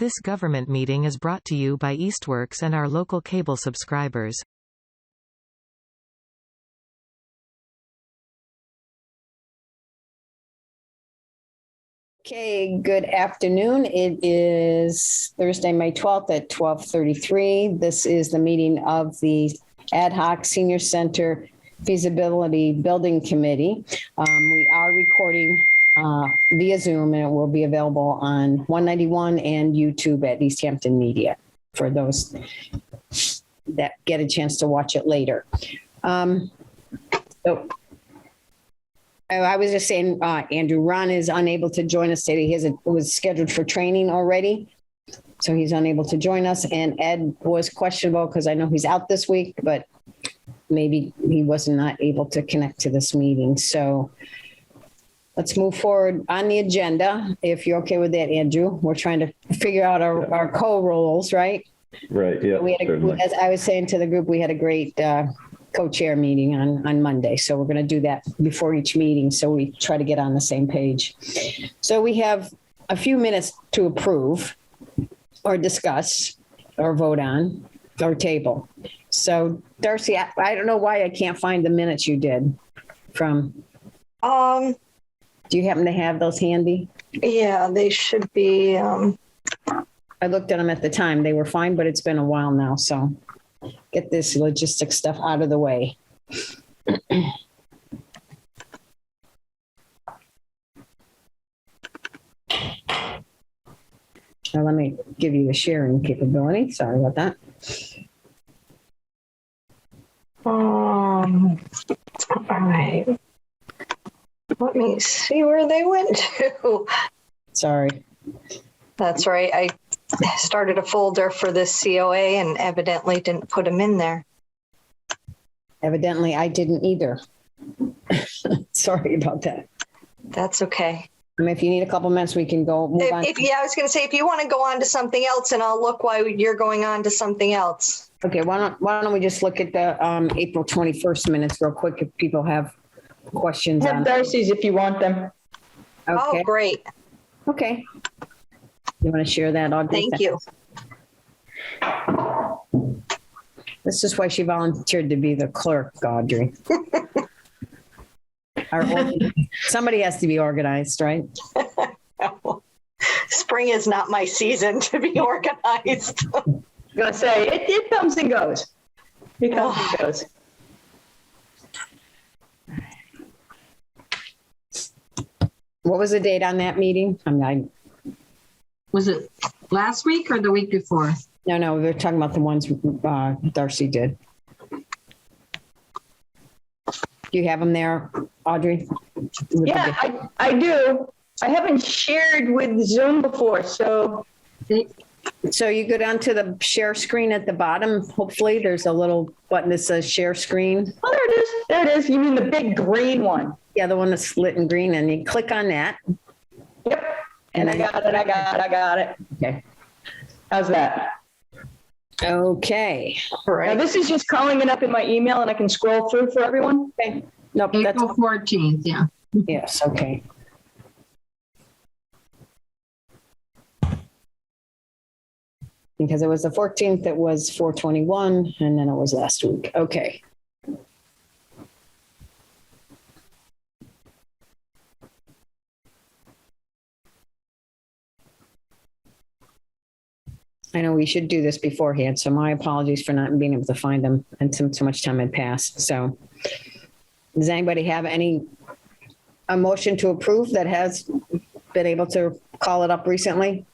This government meeting is brought to you by Eastworks and our local cable subscribers. Okay, good afternoon. It is Thursday, May 12th at 12:33. This is the meeting of the Ad Hoc Senior Center Feasibility Building Committee. We are recording via Zoom, and it will be available on 191 and YouTube at Easthampton Media for those that get a chance to watch it later. So I was just saying, Andrew, Ron is unable to join us today. He was scheduled for training already, so he's unable to join us. And Ed was questionable because I know he's out this week, but maybe he was not able to connect to this meeting. So let's move forward on the agenda. If you're okay with that, Andrew, we're trying to figure out our co-roles, right? Right. Yeah. As I was saying to the group, we had a great co-chair meeting on Monday. So we're going to do that before each meeting. So we try to get on the same page. So we have a few minutes to approve or discuss or vote on or table. So Darcy, I don't know why I can't find the minutes you did from. Do you happen to have those handy? Yeah, they should be. I looked at them at the time. They were fine, but it's been a while now. So get this logistic stuff out of the way. Now let me give you the sharing capability. Sorry about that. All right. Let me see where they went to. Sorry. That's right. I started a folder for this COA and evidently didn't put them in there. Evidently, I didn't either. Sorry about that. That's okay. I mean, if you need a couple minutes, we can go move on. I was going to say, if you want to go on to something else, and I'll look while you're going on to something else. Okay, why don't we just look at the April 21st minutes real quick if people have questions on Darcy's if you want them. Okay. Oh, great. Okay. You want to share that, Audrey? Thank you. This is why she volunteered to be the clerk, Audrey. Somebody has to be organized, right? Spring is not my season to be organized. I was going to say, it comes and goes. It comes and goes. What was the date on that meeting? Was it last week or the week before? No, we were talking about the ones Darcy did. Do you have them there, Audrey? Yeah, I do. I haven't shared with Zoom before, so. So you go down to the share screen at the bottom. Hopefully there's a little button that says share screen. Oh, there it is. There it is. You mean the big green one? Yeah, the one that's lit in green, and you click on that. Yep. And I got it. Okay. How's that? Okay. All right. Now this is just calling it up in my email and I can scroll through for everyone. Okay. Nope. April 14th, yeah. Yes, okay. Because it was the 14th, it was 4/21, and then it was last week. Okay. I know we should do this beforehand, so my apologies for not being able to find them and so much time had passed. So does anybody have a motion to approve that has been able to call it up recently?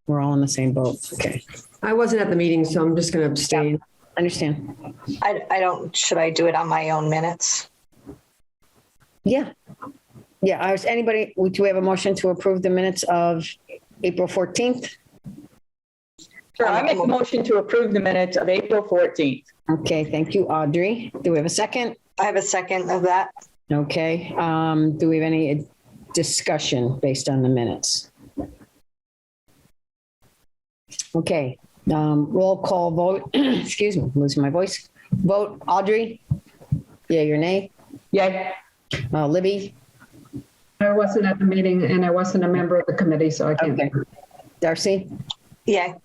We're all in the same boat. Okay. I wasn't at the meeting, so I'm just going to abstain. Yeah, understand. Should I do it on my own minutes? Yeah. Yeah. Do we have a motion to approve the minutes of April 14th? Sure, I make a motion to approve the minutes of April 14th. Okay. Thank you, Audrey. Do we have a second? I have a second of that. Okay. Do we have any discussion based on the minutes? Okay. Roll call vote. Excuse me, I'm losing my voice. Vote, Audrey? Yeah, your nay? Yay. Libby? I wasn't at the meeting and I wasn't a member of the committee, so I can't. Okay. Darcy, Yeah.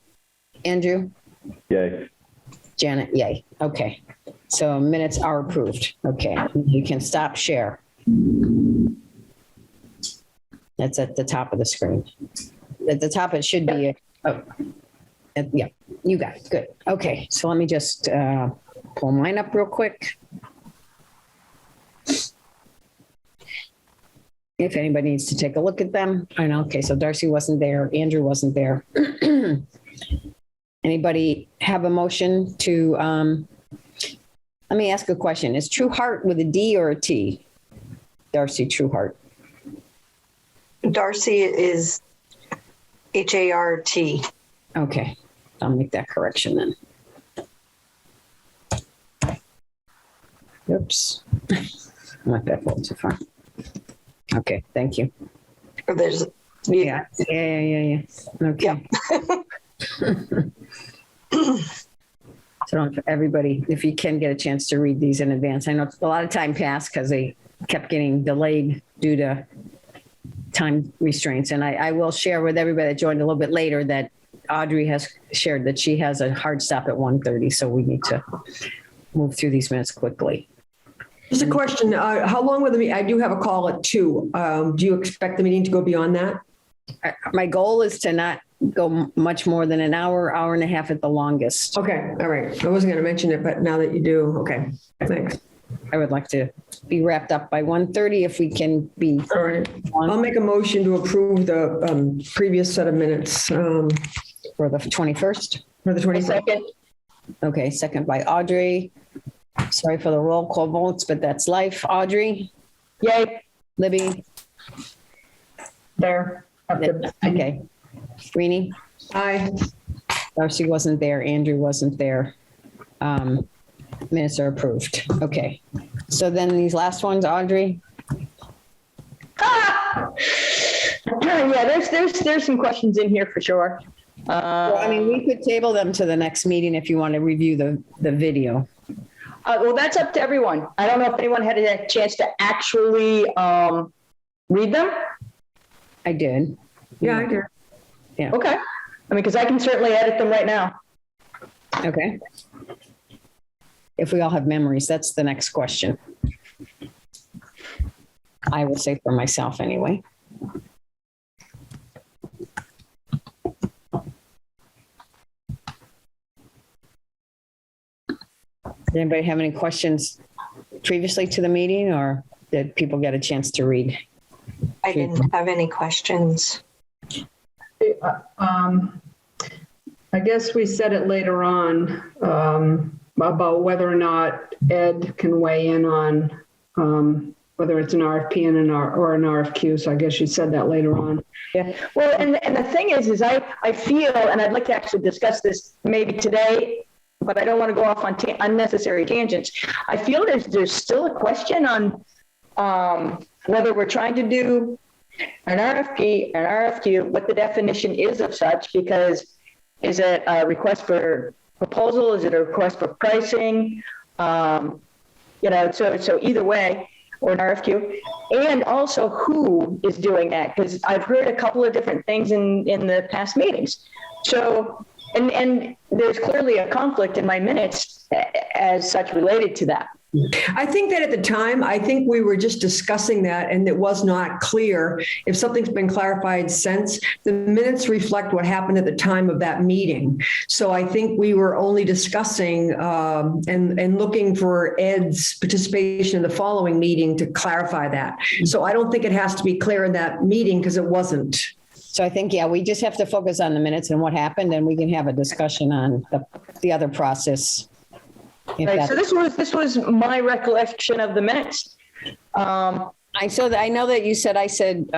Andrew, Yay. Janet, yay. Okay. So minutes are approved. Okay. You can stop share. That's at the top of the screen. At the top, it should be, yeah, you got it. Good. Okay. So let me just pull mine up real quick. If anybody needs to take a look at them. I know. Okay. So Darcy wasn't there. Andrew wasn't there. Anybody have a motion to, let me ask a question. Is True Heart with a D or a T? Darcy Trueheart. Darcy is HART. Okay, I'll make that correction then. Oops. Not that far too far. Okay, thank you. There's, Yeah. Okay. So everybody, if you can get a chance to read these in advance. I know a lot of time passed because they kept getting delayed due to time restraints. And I will share with everybody that joined a little bit later that Audrey has shared that she has a hard stop at 1:30. So we need to move through these minutes quickly. Just a question. How long will the meeting? I do have a call at 2. Do you expect the meeting to go beyond that? My goal is to not go much more than an hour, hour and a half at the longest. Okay. All right. I wasn't going to mention it, but now that you do, okay. Thanks. I would like to be wrapped up by 1:30 if we can be. All right. I'll make a motion to approve the previous set of minutes For the 21st. for the 22nd. Okay, second by Audrey. Sorry for the roll call votes, but that's life. Audrey, Yay, Libby, There. okay. Rini, Aye. Darcy wasn't there. Andrew wasn't there. Minutes are approved. Okay. So then these last ones, Audrey? yeah, there's some questions in here for sure. Well, I mean, we could table them to the next meeting if you want to review the video. Well, that's up to everyone. I don't know if anyone had a chance to actually read them. I did. Yeah, I do. Okay. I mean, because I can certainly edit them right now. Okay. If we all have memories, that's the next question. I will say for myself anyway. Did anybody have any questions previously to the meeting, or did people get a chance to read? I didn't have any questions. I guess we said it later on about whether or not Ed can weigh in on whether it's an RFP and or an RFQ. So I guess you said that later on. Yeah. Well, and the thing is I feel, and I'd like to actually discuss this maybe today, but I don't want to go off on unnecessary tangents. I feel there's still a question on whether we're trying to do an RFP, an RFQ, what the definition is of such, because is it a request for proposal? Is it a request for pricing? So either way, or an RFQ, and also who is doing that? Because I've heard a couple of different things in the past meetings. So, and there's clearly a conflict in my minutes as such related to that. I think that at the time, I think we were just discussing that and it was not clear. If something's been clarified since, the minutes reflect what happened at the time of that meeting. So I think we were only discussing and looking for Ed's participation in the following meeting to clarify that. So I don't think it has to be clear in that meeting because it wasn't. So I think, yeah, we just have to focus on the minutes and what happened, and we can have a discussion on the other process. Right. So this was my recollection of the minutes. I know that you said, I said,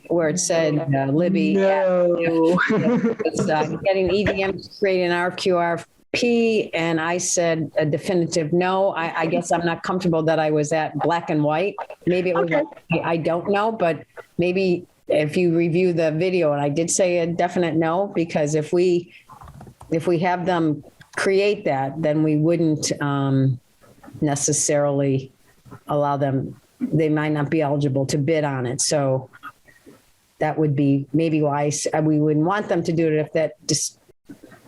where it said, Libby. No. Getting EDM to create an RFP, and I said a definitive no. I guess I'm not comfortable that I was at black and white. Maybe it was, okay. I don't know, but maybe if you review the video, and I did say a definite no, because if we have them create that, then we wouldn't necessarily allow them they might not be eligible to bid on it. So that would be maybe why we wouldn't want them to do it if that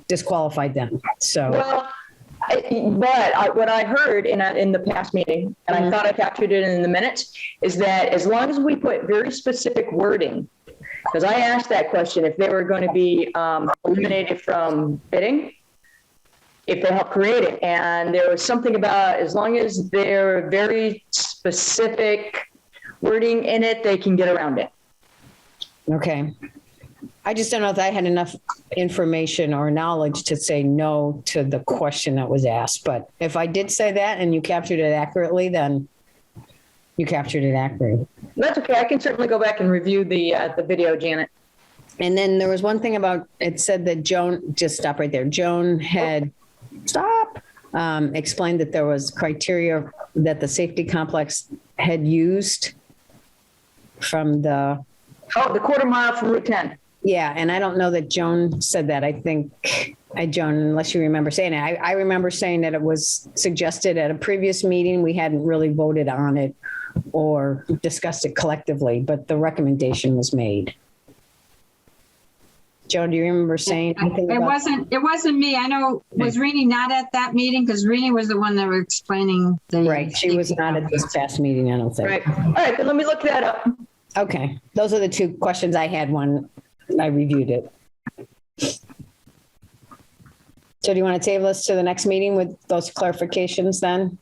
disqualified them. So. Well, what I heard in the past meeting, and I thought I captured it in the minutes, is that as long as we put very specific wording, because I asked that question, if they were going to be eliminated from bidding, if they help create it. And there was something about, as long as they're very specific wording in it, they can get around it. Okay. I just don't know if I had enough information or knowledge to say no to the question that was asked. But if I did say that and you captured it accurately, then you captured it accurately. That's okay. I can certainly go back and review the video, Janet. And then there was one thing about, it said that Joan, just stop right there. Joan had, explained that there was criteria that the safety complex had used from the. Oh, the quarter mile from Route 10. Yeah, and I don't know that Joan said that. I think, Joan, unless you remember saying it, I remember saying that it was suggested at a previous meeting. We hadn't really voted on it or discussed it collectively, but the recommendation was made. Joan, do you remember saying anything about It wasn't me. I know, was Rini not at that meeting? Because Rini was the one that was explaining the. Right, she was not at this past meeting, I don't think. Right. All right, then let me look that up. Okay, those are the two questions I had when I reviewed it. So do you want to table this to the next meeting with those clarifications then?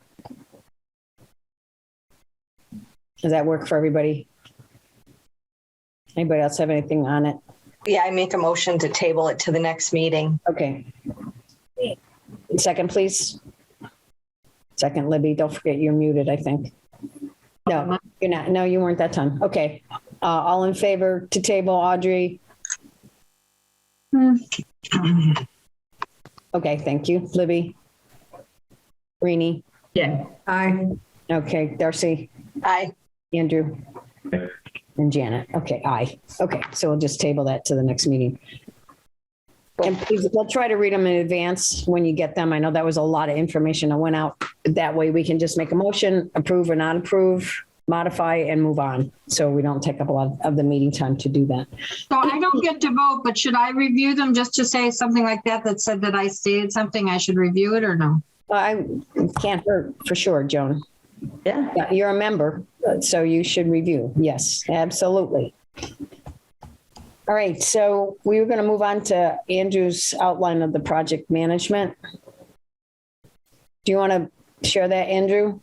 Does that work for everybody? Anybody else have anything on it? Yeah, I make a motion to table it to the next meeting. Okay. Second, please. Second, Libby, don't forget you're muted, I think. No, you're not. No, you weren't that time. Okay. All in favor to table, Audrey? Okay, thank you. Libby? Rini? Yeah. Aye. Okay, Darcy? Aye. Andrew? And Janet. Okay, aye. Okay, so we'll just table that to the next meeting. And please, we'll try to read them in advance when you get them. I know that was a lot of information that went out. That way we can just make a motion, approve or not approve, modify and move on. So we don't take up a lot of the meeting time to do that. So I don't get to vote, but should I review them just to say something like that said that I stated something, I should review it or no? I can't hurt for sure, Joan. Yeah. You're a member, so you should review. Yes, absolutely. All right, so we were going to move on to Andrew's outline of the project management. Do you want to share that, Andrew?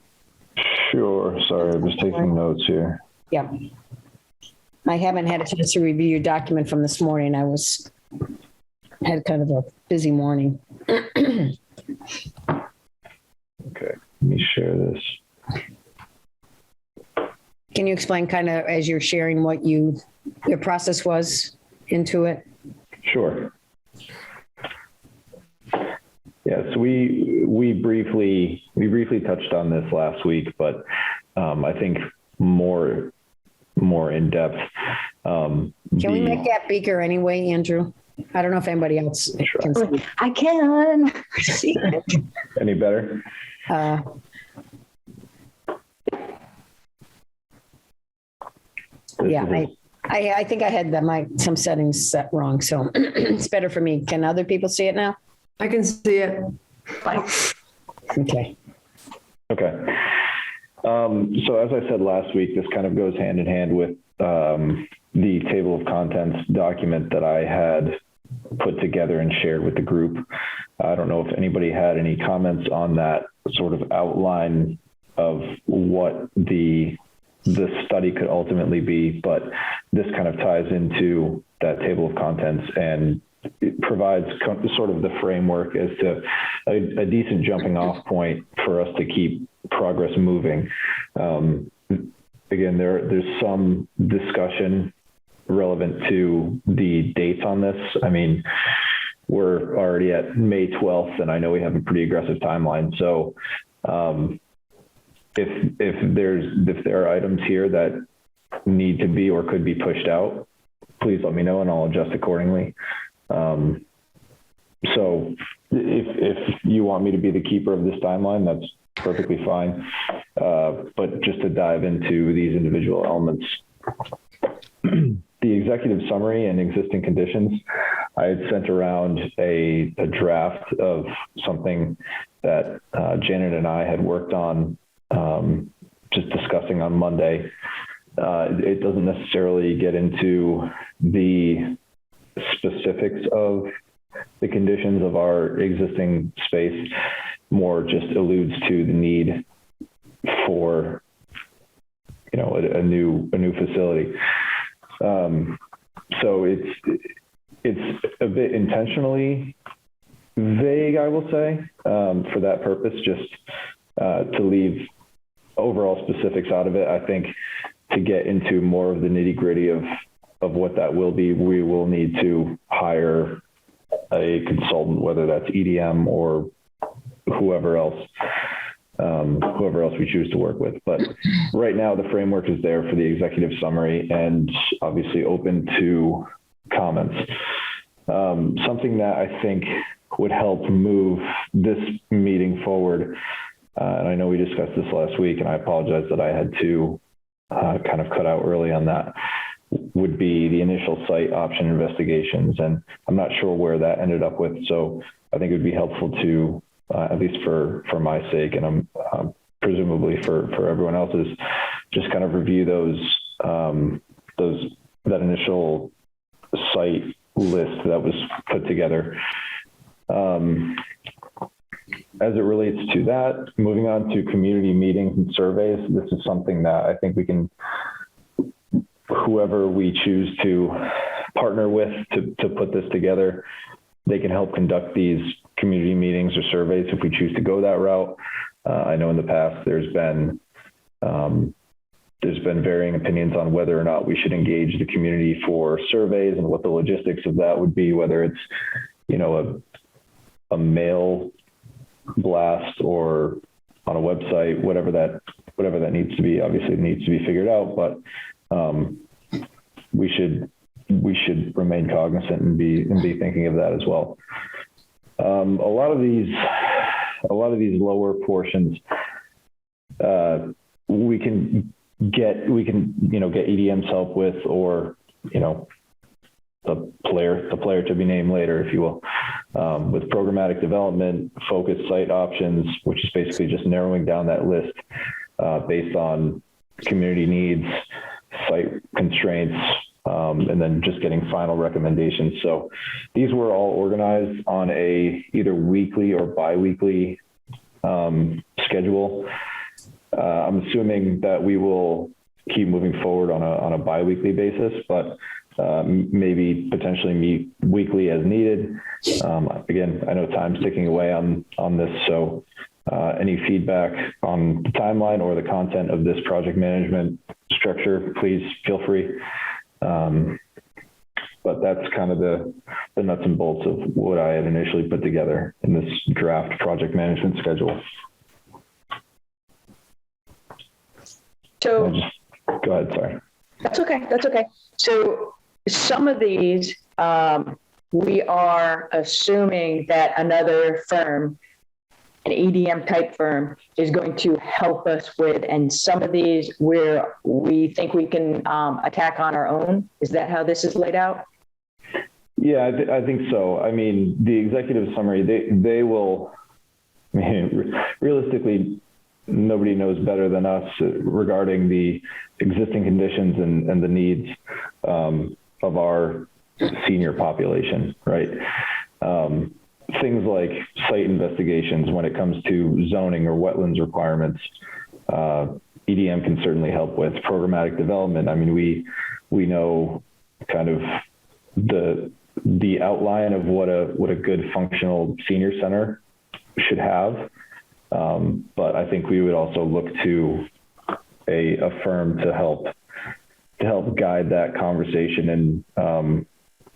Sure. Sorry, I was taking notes here. Yeah. I haven't had a chance to review your document from this morning. Had kind of a busy morning. Okay, let me share this. Can you explain kind of as you're sharing what your process was into it? Sure. Yeah, so we briefly touched on this last week, but I think more in depth. Can we make that bigger anyway, Andrew? I don't know if anybody else can see. I can. Any better? Yeah, I think I had some settings set wrong, so it's better for me. Can other people see it now? I can see it. Okay. Okay. So as I said last week, this kind of goes hand in hand with the table of contents document that I had put together and shared with the group. I don't know if anybody had any comments on that sort of outline of what the study could ultimately be, but this kind of ties into that table of contents and it provides sort of the framework as to a decent jumping off point for us to keep progress moving. Again, there's some discussion relevant to the dates on this. I mean, we're already at May 12th, and I know we have a pretty aggressive timeline. So if there are items here that need to be or could be pushed out, please let me know and I'll adjust accordingly. So if you want me to be the keeper of this timeline, perfectly fine. But just to dive into these individual elements, the executive summary and existing conditions, I had sent around a draft of something that Janet and I had worked on, just discussing on Monday. It doesn't necessarily get into the specifics of the conditions of our existing space, more just alludes to the need for, a new facility. So it's a bit intentionally vague, I will say, for that purpose, just to leave overall specifics out of it. I think to get into more of the nitty gritty of what that will be, we will need to hire a consultant, whether that's EDM or whoever else we choose to work with. But right now the framework is there for the executive summary and obviously open to comments. Something that I think would help move this meeting forward, and I know we discussed this last week, and I apologize that I had to kind of cut out early on that, would be the initial site option investigations. And I'm not sure where that ended up with. So I think it would be helpful to, at least for my sake, and presumably for everyone else's, just kind of review that initial site list that was put together. As it relates to that, moving on to community meetings and surveys, this is something that I think we can, whoever we choose to partner with to put this together, they can help conduct these community meetings or surveys if we choose to go that route. I know in the past there's been varying opinions on whether or not we should engage the community for surveys and what the logistics of that would be, whether it's, a mail blast or on a website, whatever that needs to be. Obviously it needs to be figured out, but we should remain cognizant and be thinking of that as well. A lot of these lower portions, we can get EDM's help with, or the player to be named later, if you will, with programmatic development, focused site options, which is basically just narrowing down that list based on community needs, site constraints, and then just getting final recommendations. So these were all organized on a either weekly or bi-weekly schedule. I'm assuming that we will keep moving forward on a bi-weekly basis, but maybe potentially meet weekly as needed. Again, I know time's ticking away on this, so any feedback on the timeline or the content of this project management structure, please feel free. But that's kind of the nuts and bolts of what I had initially put together in this draft project management schedule. So go ahead, sorry. That's okay. So some of these, we are assuming that another firm, an EDM type firm, is going to help us with, and some of these where we think we can attack on our own. Is that how this is laid out? Yeah, I think so. I mean, the executive summary, they will, realistically, nobody knows better than us regarding the existing conditions and the needs of our senior population, right? Things like site investigations when it comes to zoning or wetlands requirements, EDM can certainly help with. Programmatic development, I mean, we know kind of the outline of what a good functional senior center should have. But I think we would also look to a firm to help guide that conversation and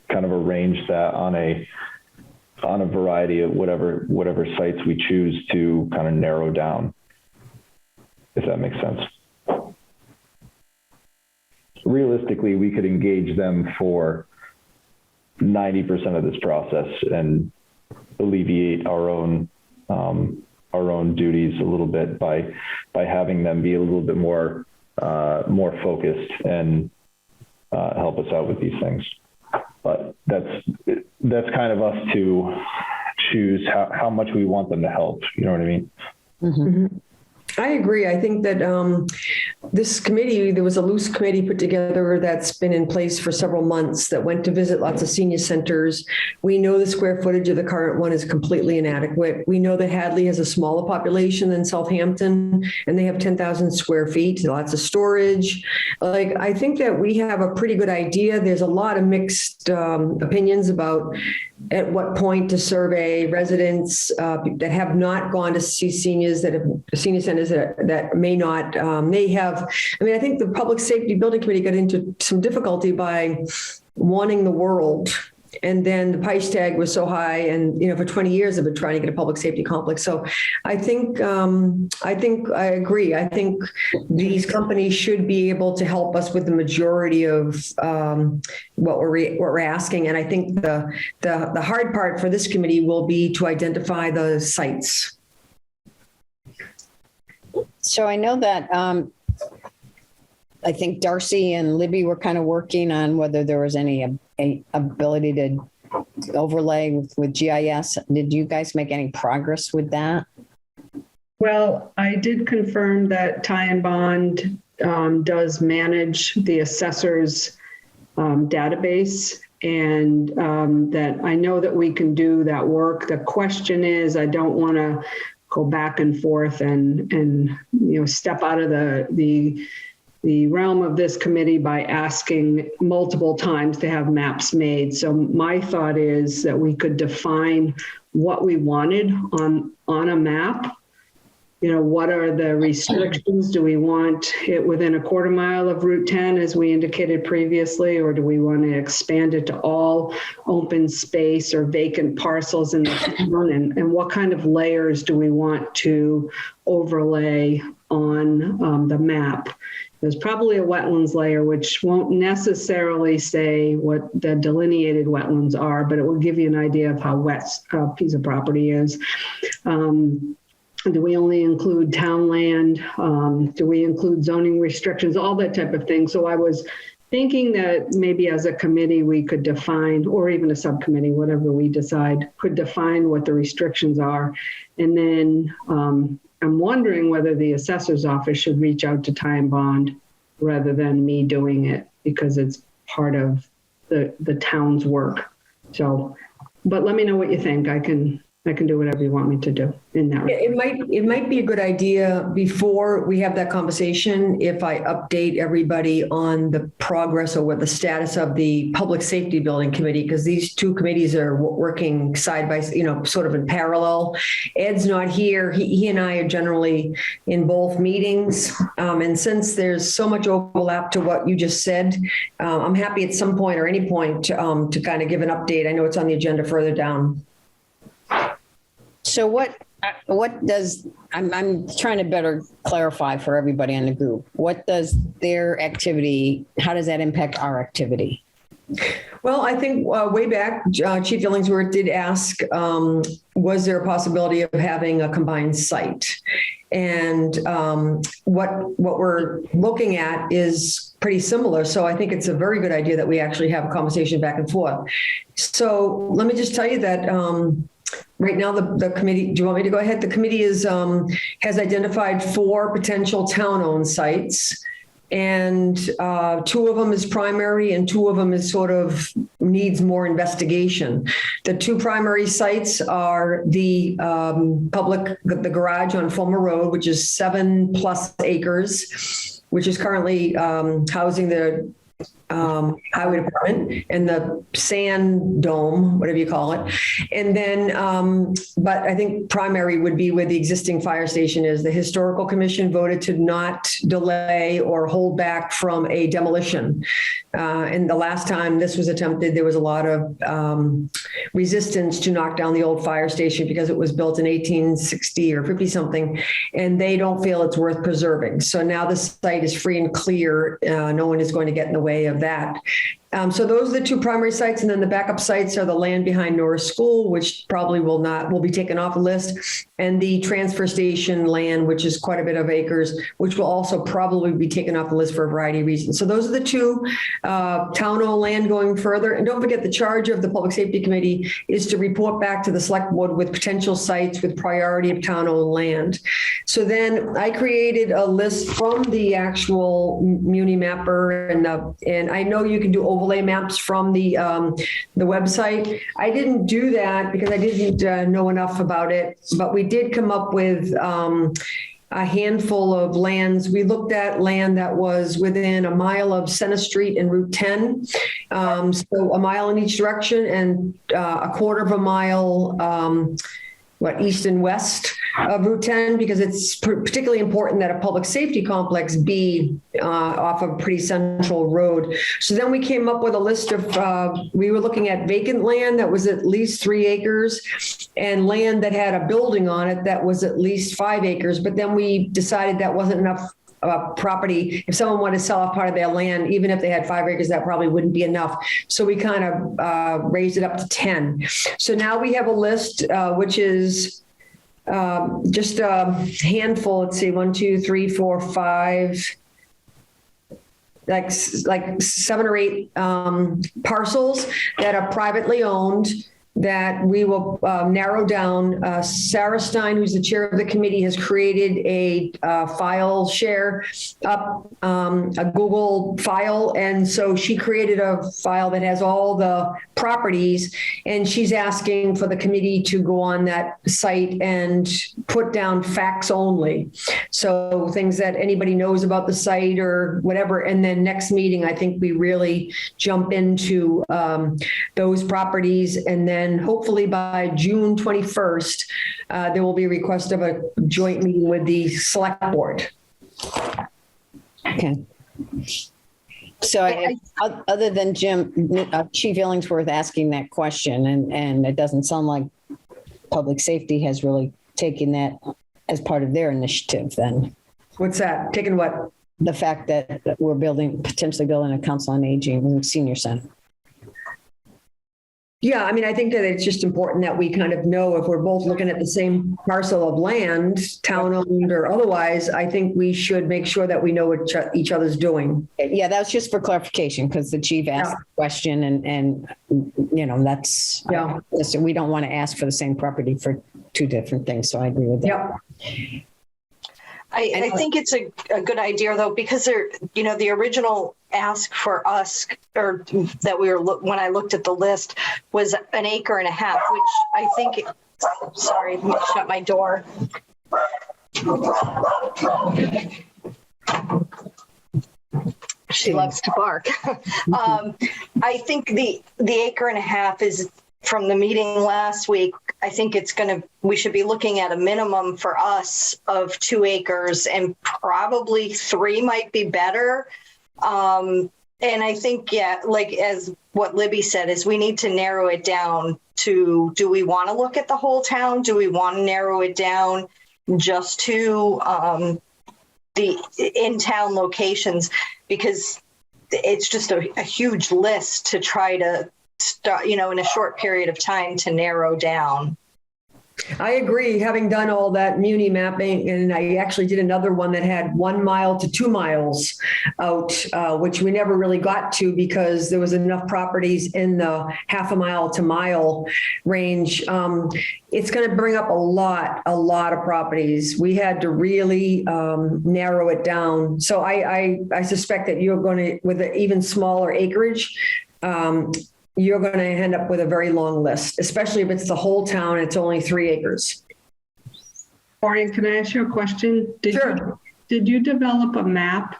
kind of arrange that on a variety of whatever sites we choose to kind of narrow down, if that makes sense. Realistically, we could engage them for 90% of this process and alleviate our own our own duties a little bit by having them be a little bit more focused and help us out with these things. But that's kind of us to choose how much we want them to help. You know what I mean? Mm-hmm. I agree. I think that this committee, there was a loose committee put together that's been in place for several months that went to visit lots of senior centers. We know the square footage of the current one is completely inadequate. We know that Hadley has a smaller population than Southampton, and they have 10,000 square feet, lots of storage. Like, I think that we have a pretty good idea. There's a lot of mixed opinions about at what point to survey residents that have not gone to see seniors, that have senior centers that may not, may have. I mean, I think the Public Safety Building Committee got into some difficulty by wanting the world. And then the price tag was so high, and for 20 years they've been trying to get a public safety complex. So I think I agree. I think these companies should be able to help us with the majority of what we're asking. And I think the hard part for this committee will be to identify the sites. So I know that I think Darcy and Libby were kind of working on whether there was any ability to overlay with GIS. Did you guys make any progress with that? Well, I did confirm that Ty and Bond does manage the assessor's database, and that I know that we can do that work. The question is, I don't want to go back and forth and step out of the realm of this committee by asking multiple times to have maps made. So my thought is that we could define what we wanted on a map. What are the restrictions? Do we want it within a quarter mile of Route 10, as we indicated previously, or do we want to expand it to all open space or vacant parcels in the town? And what kind of layers do we want to overlay on the map? There's probably a wetlands layer, which won't necessarily say what the delineated wetlands are, but it will give you an idea of how wet a piece of property is. Do we only include town land? Do we include zoning restrictions? All that type of thing. So I was thinking that maybe as a committee we could define, or even a subcommittee, whatever we decide, could define what the restrictions are. And then I'm wondering whether the assessor's office should reach out to Ty and Bond rather than me doing it, because it's part of the town's work. So, but let me know what you think. I can do whatever you want me to do in that. It might be a good idea before we have that conversation if I update everybody on the progress or what the status of the Public Safety Building Committee, because these two committees are working side by, sort of in parallel. Ed's not here. He and I are generally in both meetings. And since there's so much overlap to what you just said, I'm happy at some point or any point to kind of give an update. I know it's on the agenda further down. So what does, I'm trying to better clarify for everybody in the group, what does their activity, how does that impact our activity? Well, I think way back, Chief Dillingsworth did ask, was there a possibility of having a combined site? And what we're looking at is pretty similar. So I think it's a very good idea that we actually have a conversation back and forth. So let me just tell you that right now, the committee, do you want me to go ahead? The committee has identified 4 potential town-owned sites, and 2 of them is primary and 2 of them is sort of needs more investigation. The 2 primary sites are the the garage on Fulmer Road, which is 7+ acres, which is currently housing the highway department and the sand dome, whatever you call it. And then, but I think primary would be where the existing fire station is. The Historical Commission voted to not delay or hold back from a demolition. And the last time this was attempted, there was a lot of resistance to knock down the old fire station because it was built in 1860 or 50 something, and they don't feel it's worth preserving. So now the site is free and clear. No one is going to get in the way of that. So those are the two primary sites, and then the backup sites are the land behind Norris School, which probably will be taken off the list, and the transfer station land, which is quite a bit of acres, which will also probably be taken off the list for a variety of reasons. So those are the two town-owned land going further. And don't forget, the charge of the Public Safety Committee is to report back to the Select Board with potential sites with priority of town-owned land. So then I created a list from the actual Muni Mapper, and I know you can do overlay maps from the website. I didn't do that because I didn't know enough about it, but we did come up with a handful of lands. We looked at land that was within a mile of Center Street and Route 10. So a mile in each direction, and a quarter of a mile east and west of Route 10, because it's particularly important that a public safety complex be off of a pretty central road. So then we came up with a list of, we were looking at vacant land that was at least 3 acres and land that had a building on it that was at least 5 acres. But then we decided that wasn't enough property. If someone wanted to sell off part of their land, even if they had 5 acres, that probably wouldn't be enough. So we kind of raised it up to 10. So now we have a list, which is just a handful. Let's see, 1, 2, 3, 4, 5, like 7 or 8 parcels that are privately owned, that we will narrow down. Sarah Stein, who's the chair of the committee, has created a file share up, a Google file. And so she created a file that has all the properties, and she's asking for the committee to go on that site and put down facts only. So things that anybody knows about the site or whatever. And then next meeting, I think we really jump into those properties. And then hopefully by June 21st, there will be a request of a joint meeting with the Select Board. Okay. So other than Jim, Chief Illingsworth asking that question, and it doesn't sound like public safety has really taken that as part of their initiative then. What's that? Taking what? The fact that we're potentially building a council on aging senior center. Yeah, I mean, I think that it's just important that we kind of know if we're both looking at the same parcel of land, town-owned or otherwise. I think we should make sure that we know what each other's doing. Yeah, that was just for clarification, because the chief asked the question, and that's, we don't want to ask for the same property for 2 different things. So I agree with that. Yep. I think it's a good idea, though, because the original ask for us, or that we were, when I looked at the list, was 1.5 acres, which I think, sorry, let me shut my door. She loves to bark. I think the 1.5 acres is, from the meeting last week, I think we should be looking at a minimum for us of 2 acres, and probably 3 might be better. And I think, like as what Libby said, is we need to narrow it down to, do we want to look at the whole town? Do we want to narrow it down just to the in-town locations? Because it's just a huge list to try to start, in a short period of time, to narrow down. I agree. Having done all that Muni mapping, and I actually did another one that had 1 mile to 2 miles out, which we never really got to because there was enough properties in the 1/2 mile to mile range. It's going to bring up a lot of properties. We had to really narrow it down. So I suspect that you're going to, with an even smaller acreage, you're going to end up with a very long list, especially if it's the whole town, it's only 3 acres. Orion, can I ask you a question? Sure. Did you develop a map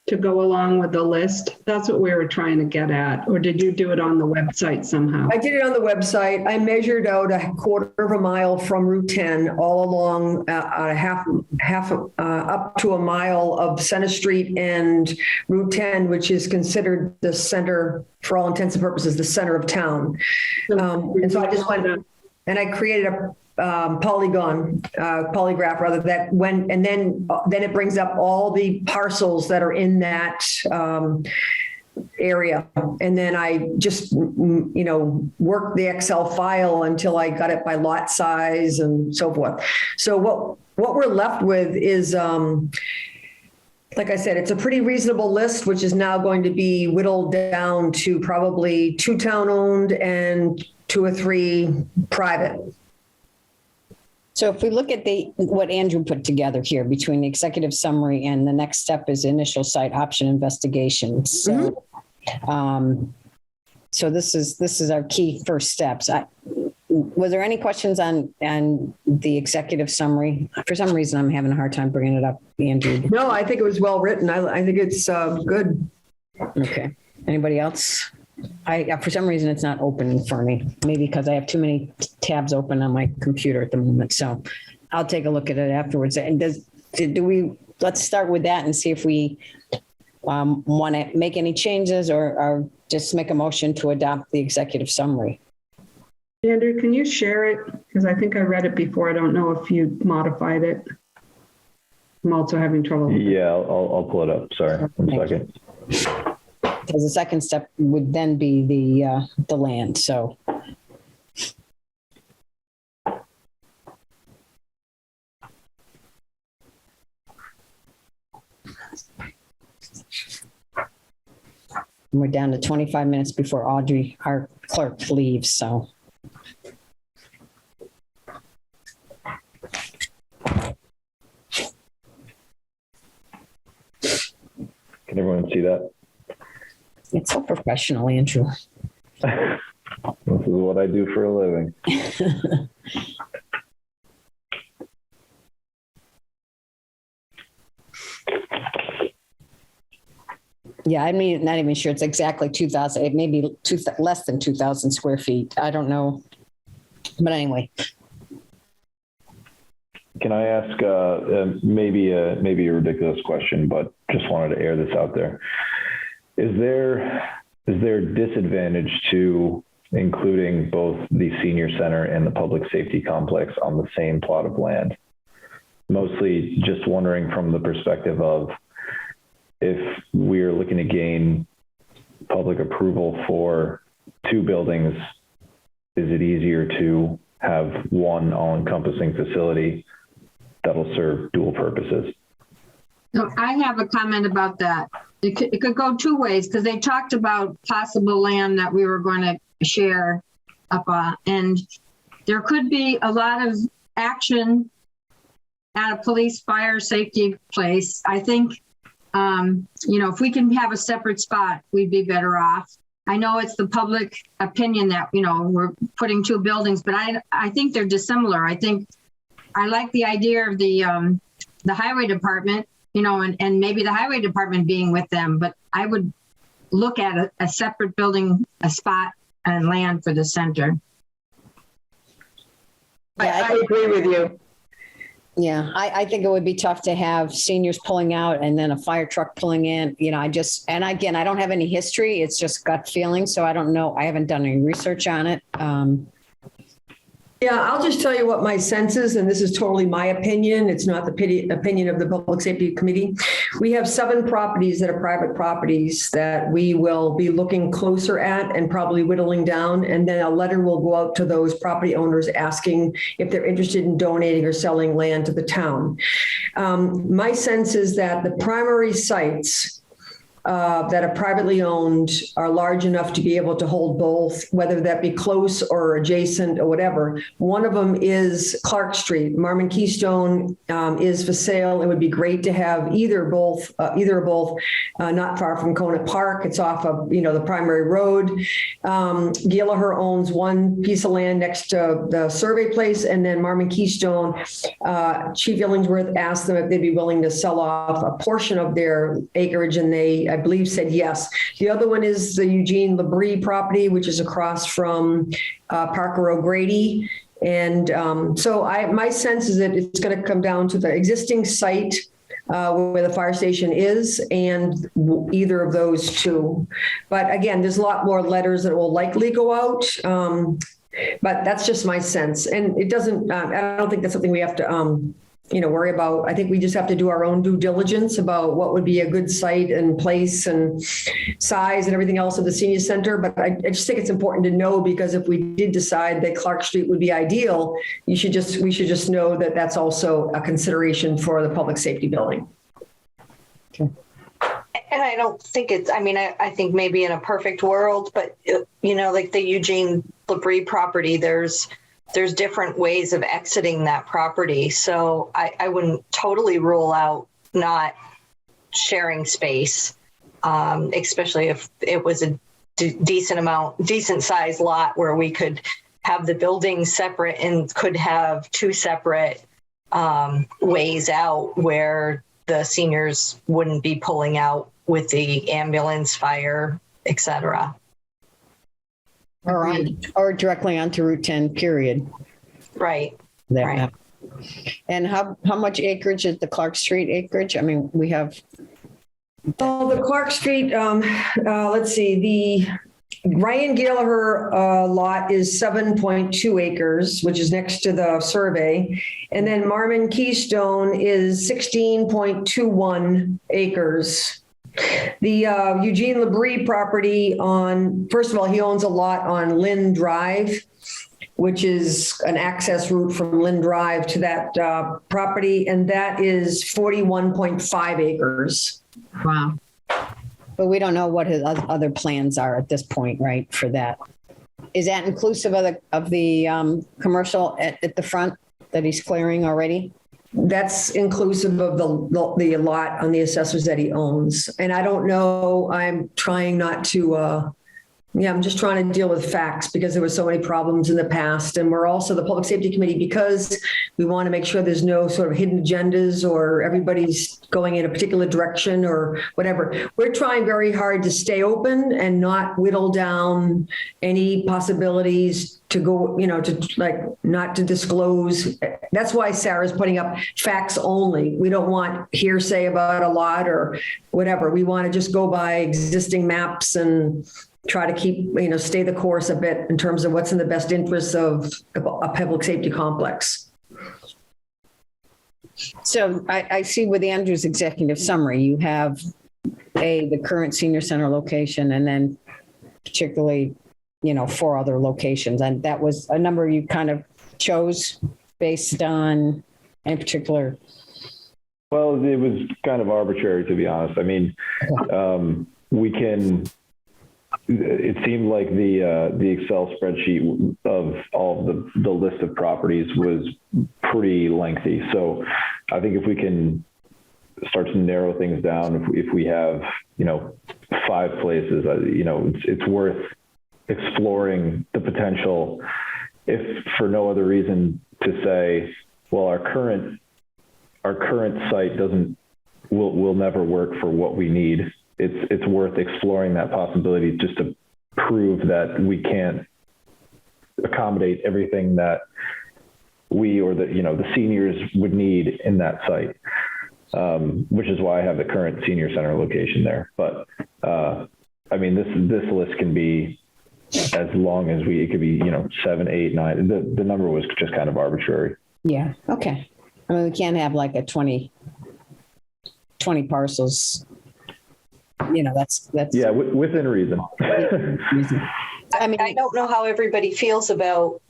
to go along with the list? That's what we were trying to get at. Or did you do it on the website somehow? I did it on the website. I measured out 1/4 mile from Route 10 all along, up to 1 mile of Center Street and Route 10, which is considered the center, for all intents and purposes, the center of town. And so I just went and I created a polygraph rather, that then it brings up all the parcels that are in that area. And then I just, worked the Excel file until I got it by lot size and so forth. So what we're left with is, like I said, it's a pretty reasonable list, which is now going to be whittled down to probably 2 town-owned and 2 or 3 private. So if we look at what Andrew put together here between the executive summary and the next step is initial site option investigation. So, so this is our key first steps. Was there any questions on the executive summary? For some reason, I'm having a hard time bringing it up, Andrew. No, I think it was well written. I think it's good. Okay. Anybody else? For some reason, it's not opening for me. Maybe because I have too many tabs open on my computer at the moment. So I'll take a look at it afterwards. And let's start with that and see if we want to make any changes or just make a motion to adopt the executive summary. Andrew, can you share it? Because I think I read it before. I don't know if you modified it. I'm also having trouble. Yeah, I'll pull it up. Sorry, 1 second. Because the second step would then be the land. So. We're down to 25 minutes before Audrey, our clerk, leaves. So. Can everyone see that? It's so professional, Andrew. This is what I do for a living. Yeah, I'm not even sure it's exactly 2,000. It may be less than 2,000 square feet. I don't know. But anyway. Can I ask maybe a ridiculous question, but just wanted to air this out there. Is there disadvantage to including both the senior center and the public safety complex on the same plot of land? Mostly just wondering from the perspective of if we're looking to gain public approval for 2 buildings, is it easier to have one all-encompassing facility that'll serve dual purposes? So I have a comment about that. It could go 2 ways because they talked about possible land that we were going to share up and there could be a lot of action at a police fire safety place. I think, if we can have a separate spot, we'd be better off. I know it's the public opinion that, we're putting 2 buildings, but I think they're dissimilar. I like the idea of the highway department, and maybe the highway department being with them, but I would look at a separate building, a spot and land for the center. Yeah, I agree with you. Yeah, I think it would be tough to have seniors pulling out and then a fire truck pulling in. And again, I don't have any history. It's just gut feeling. So I don't know. I haven't done any research on it. Yeah, I'll just tell you what my sense is, and this is totally my opinion. It's not the opinion of the Public Safety Committee. We have 7 properties that are private properties that we will be looking closer at and probably whittling down. And then a letter will go out to those property owners asking if they're interested in donating or selling land to the town. My sense is that the primary sites that are privately owned are large enough to be able to hold both, whether that be close or adjacent or whatever. One of them is Clark Street. Marmon Keystone is for sale. It would be great to have either or both, not far from Conant Park. It's off of, the primary road. Gallagher owns one piece of land next to the survey place, and then Marmon Keystone, Chief Illingsworth asked them if they'd be willing to sell off a portion of their acreage, and they, I believe, said yes. The other one is the Eugene Labrie property, which is across from Parker O'Grady. And so my sense is that it's going to come down to the existing site where the fire station is and either of those 2. But again, there's a lot more letters that will likely go out. But that's just my sense. And it doesn't, I don't think that's something we have to worry about. I think we just have to do our own due diligence about what would be a good site and place and size and everything else of the senior center. But I just think it's important to know, because if we did decide that Clark Street would be ideal, we should just know that that's also a consideration for the public safety building. Okay. And I don't think I think maybe in a perfect world, but like the Eugene LeBrie property, there's different ways of exiting that property. So I wouldn't totally rule out not sharing space, especially if it was a decent size lot where we could have the buildings separate and could have two separate ways out where the seniors wouldn't be pulling out with the ambulance, fire, et cetera. Or directly onto Route 10, period. Right. Right. And how much acreage is the Clark Street acreage? I mean, we have. Oh, the Clark Street, let's see, the Ryan Gallagher lot is 7.2 acres, which is next to the survey. And then Marmon Keystone is 16.21 acres. The Eugene LeBrie property first of all, he owns a lot on Lynn Drive, which is an access route from Lynn Drive to that property. And that is 41.5 acres. Wow. But we don't know what his other plans are at this point, right, for that. Is that inclusive of the commercial at the front that he's clearing already? That's inclusive of the lot on the assessors that he owns. And I don't know, I'm trying not to, I'm just trying to deal with facts, because there were so many problems in the past. And we're also the Public Safety Committee, because we want to make sure there's no sort of hidden agendas or everybody's going in a particular direction or whatever. We're trying very hard to stay open and not whittle down any possibilities to go, not to disclose. That's why Sarah's putting up facts only. We don't want hearsay about a lot or whatever. We want to just go by existing maps and try to keep, stay the course a bit in terms of what's in the best interest of a public safety complex. So I see with Andrew's executive summary, you have the current senior center location, and then particularly, 4 other locations. And that was a number you kind of chose based on any particular. Well, it was kind of arbitrary, to be honest. I mean, it seemed like the Excel spreadsheet of all the list of properties was pretty lengthy. So I think if we can start to narrow things down, if we have, 5 places, it's worth exploring the potential, if for no other reason, to say, well, our current site will never work for what we need. It's worth exploring that possibility just to prove that we can't accommodate everything that we or the seniors would need in that site, which is why I have the current senior center location there. But this list can be as long as it could be 7, 8, 9. The number was just kind of arbitrary. Yeah. Okay. I mean, we can't have like a 20 parcels. That's yeah, within reason. I don't know how everybody feels about,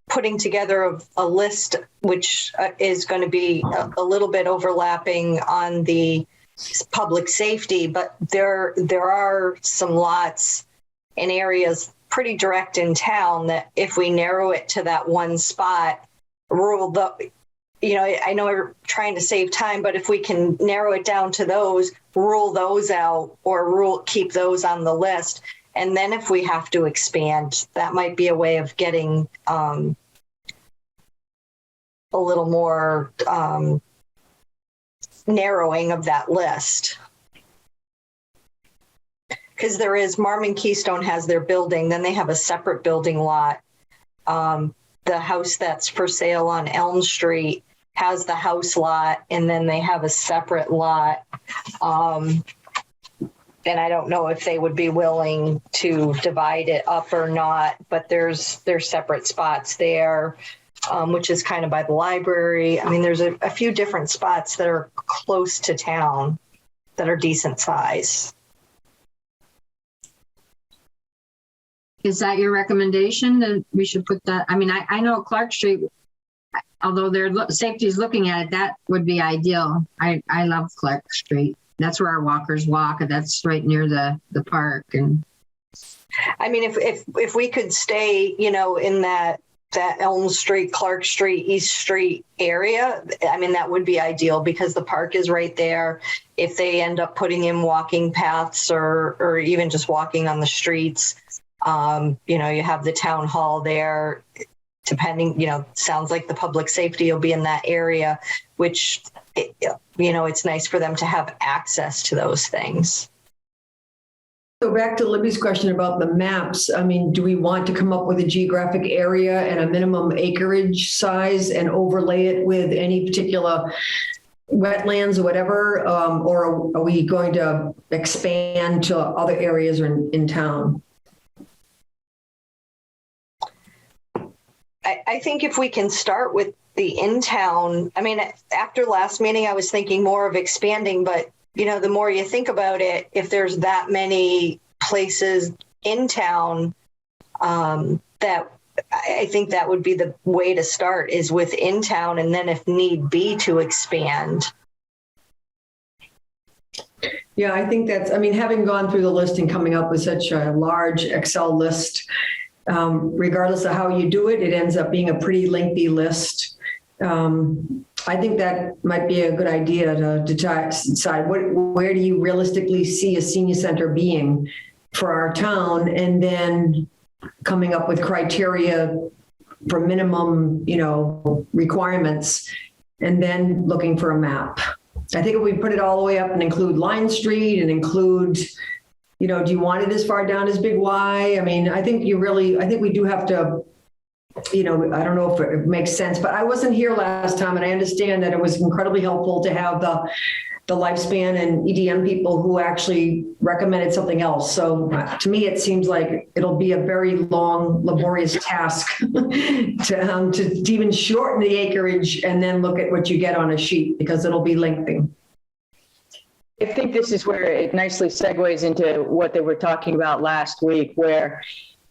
putting together a list, which is going to be a little bit overlapping on the public safety, but there are some lots in areas pretty direct in town that if we narrow it to that one spot, I know we're trying to save time, but if we can narrow it down to those, rule those out, or keep those on the list. And then if we have to expand, that might be a way of getting a little more narrowing of that list. Because there is, Marmon Keystone has their building, then they have a separate building lot. The house that's for sale on Elm Street has the house lot, and then they have a separate lot. And I don't know if they would be willing to divide it up or not, but there's separate spots there. which is kind of by the library. I mean, there's a few different spots that are close to town that are decent size. Is that your recommendation that we should put that? I mean, I know Clark Street, although their safety is looking at it, that would be ideal. I love Clark Street. That's where our walkers walk, and that's right near the park. And I mean, if we could stay, you know, in that Elm Street, Clark Street, East Street area, I mean, that would be ideal because the park is right there. If they end up putting in walking paths or even just walking on the streets, you know, you have the town hall there. Depending, you know, sounds like the public safety will be in that area, which, you know, it's nice for them to have access to those things. So back to Libby's question about the maps. I mean, do we want to come up with a geographic area and a minimum acreage size and overlay it with any particular wetlands or whatever? Or are we going to expand to other areas in town? I think if we can start with the in-town, I mean, after last meeting, I was thinking more of expanding, but, you know, the more you think about it, if there's that many places in town, that I think that would be the way to start is within town. And then if need be to expand. Yeah, I think that's, I mean, having gone through the list and coming up with such a large Excel list, regardless of how you do it, it ends up being a pretty lengthy list. I think that might be a good idea to decide where do you realistically see a senior center being for our town, and then coming up with criteria for minimum, you know, requirements, and then looking for a map. I think if we put it all the way up and include Line Street and include, you know, do you want it as far down as Big Y? I mean, I think we do have to, you know, I don't know if it makes sense, but I wasn't here last time, and I understand that it was incredibly helpful to have the lifespan and EDM people who actually recommended something else. So to me, it seems like it'll be a very long, laborious task to even shorten the acreage and then look at what you get on a sheet, because it'll be lengthy. I think this is where it nicely segues into what they were talking about last week, where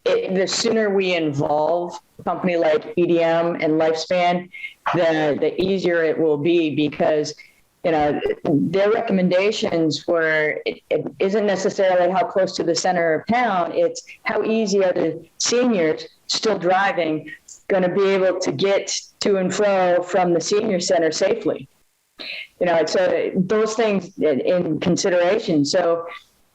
the sooner we involve a company like EDM and Lifespan, the easier it will be, because, you know, their recommendations were, it isn't necessarily how close to the center of town, it's how easy are the seniors still driving going to be able to get to and fro from the senior center safely. You know, so those things in consideration. So,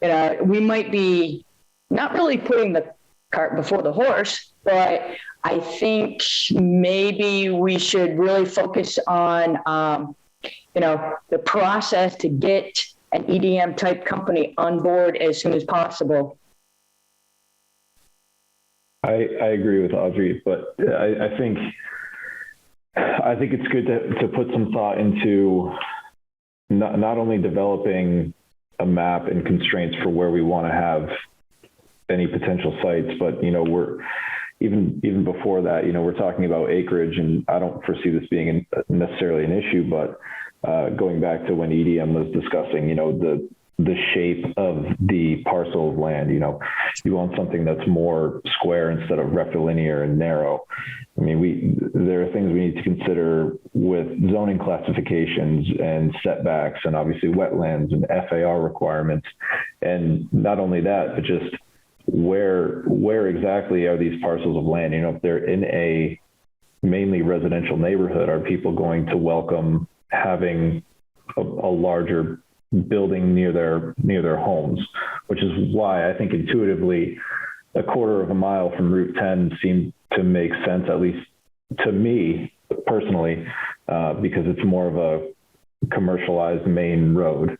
you know, we might be not really putting the cart before the horse, but I think maybe we should really focus on, you know, the process to get an EDM type company on board as soon as possible. I agree with Audrey, but I think it's good to put some thought into not only developing a map and constraints for where we want to have any potential sites, but, you know, we're even before that, you know, we're talking about acreage, and I don't foresee this being necessarily an issue, but going back to when EDM was discussing, you know, the shape of the parcel of land, you know, you want something that's more square instead of rectilinear and narrow. I mean, there are things we need to consider with zoning classifications and setbacks, and obviously wetlands and FAR requirements. And not only that, but just where exactly are these parcels of land? You know, if they're in a mainly residential neighborhood, are people going to welcome having a larger building near their homes? Which is why I think intuitively a quarter of a mile from Route 10 seemed to make sense, at least to me personally, because it's more of a commercialized main road.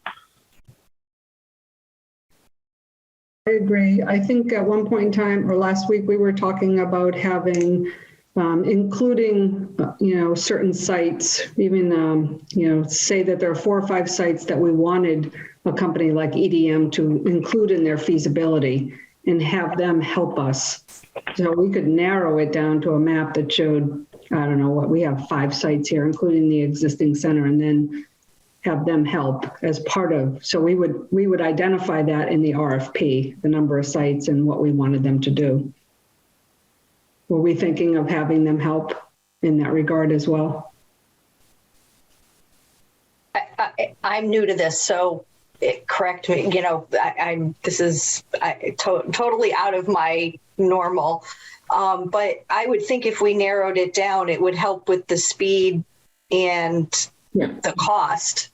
I agree. I think at one point in time, or last week, we were talking about having, including, you know, certain sites, even, you know, say that there are 4 or 5 sites that we wanted a company like EDM to include in their feasibility and have them help us. So we could narrow it down to a map that showed I don't know what, we have 5 sites here, including the existing center, and then have them help as part of, so we would identify that in the RFP, the number of sites and what we wanted them to do. Were we thinking of having them help in that regard as well? I'm new to this, so correct me. This is totally out of my normal. But I would think if we narrowed it down, it would help with the speed and the cost.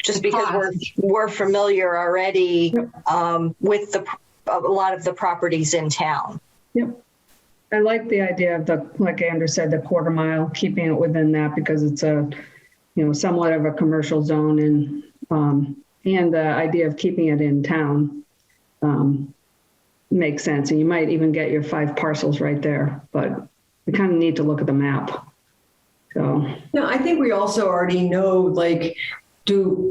Just because we're familiar already with a lot of the properties in town. Yep. I like the idea of like Andrew said, the quarter mile, keeping it within that because it's somewhat of a commercial zone, and the idea of keeping it in town makes sense. And you might even get your 5 parcels right there, but we kind of need to look at the map. So. No, I think we also already know, do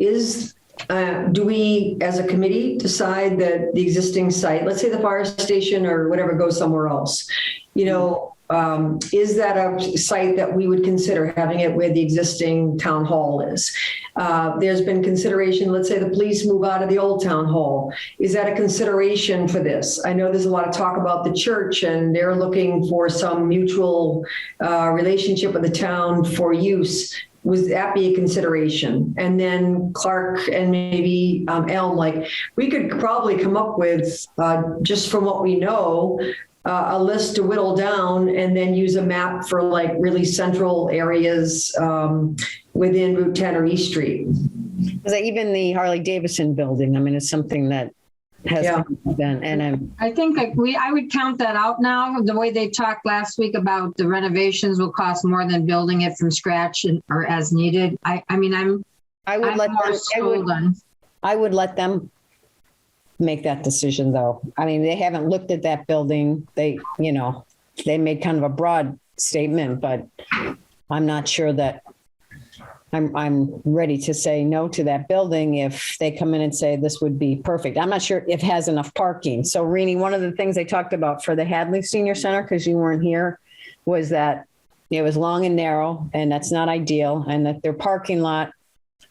we as a committee decide that the existing site, let's say the fire station or whatever, goes somewhere else, is that a site that we would consider having it where the existing town hall is? There's been consideration, let's say the police move out of the old town hall. Is that a consideration for this? I know there's a lot of talk about the church and they're looking for some mutual relationship with the town for use. Would that be a consideration? And then Clark and maybe Elm, we could probably come up with, just from what we know, a list to whittle down and then use a map for really central areas within Route 10 or East Street. Even the Harley Davidson building, it's something that has been, and I think I would count that out now. The way they talked last week about the renovations will cost more than building it from scratch or as needed. I would let them make that decision, though. They haven't looked at that building. They made kind of a broad statement, but I'm not sure that I'm ready to say no to that building if they come in and say this would be perfect. I'm not sure if it has enough parking. So, Rini, one of the things they talked about for the Hadley Senior Center, because you weren't here, was that it was long and narrow, and that's not ideal, and that their parking lot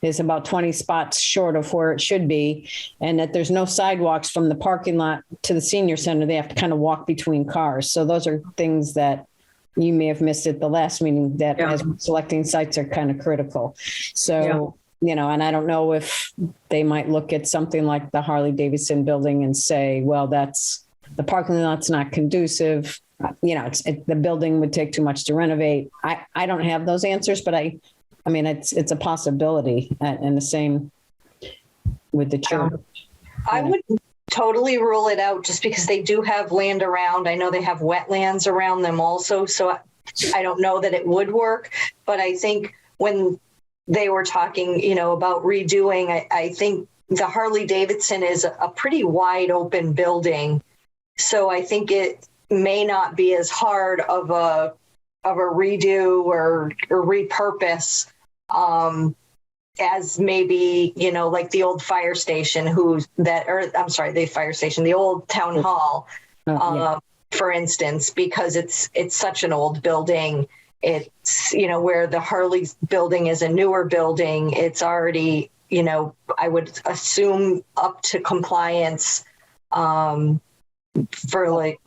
is about 20 spots short of where it should be, and that there's no sidewalks from the parking lot to the senior center. They have to kind of walk between cars. So those are things that you may have missed at the last meeting that as selecting sites are kind of critical. So, and I don't know if they might look at something like the Harley Davidson building and say, well, that's the parking lot's not conducive. The building would take too much to renovate. I don't have those answers, but it's a possibility, and the same with the church. I would totally rule it out just because they do have land around. I know they have wetlands around them also, so I don't know that it would work. But I think when they were talking, about redoing, I think the Harley Davidson is a pretty wide open building. So I think it may not be as hard of a redo or repurpose as maybe, like the old fire station, the old town hall, for instance, because it's such an old building. It's, where the Harley building is a newer building. It's already, I would assume up to compliance for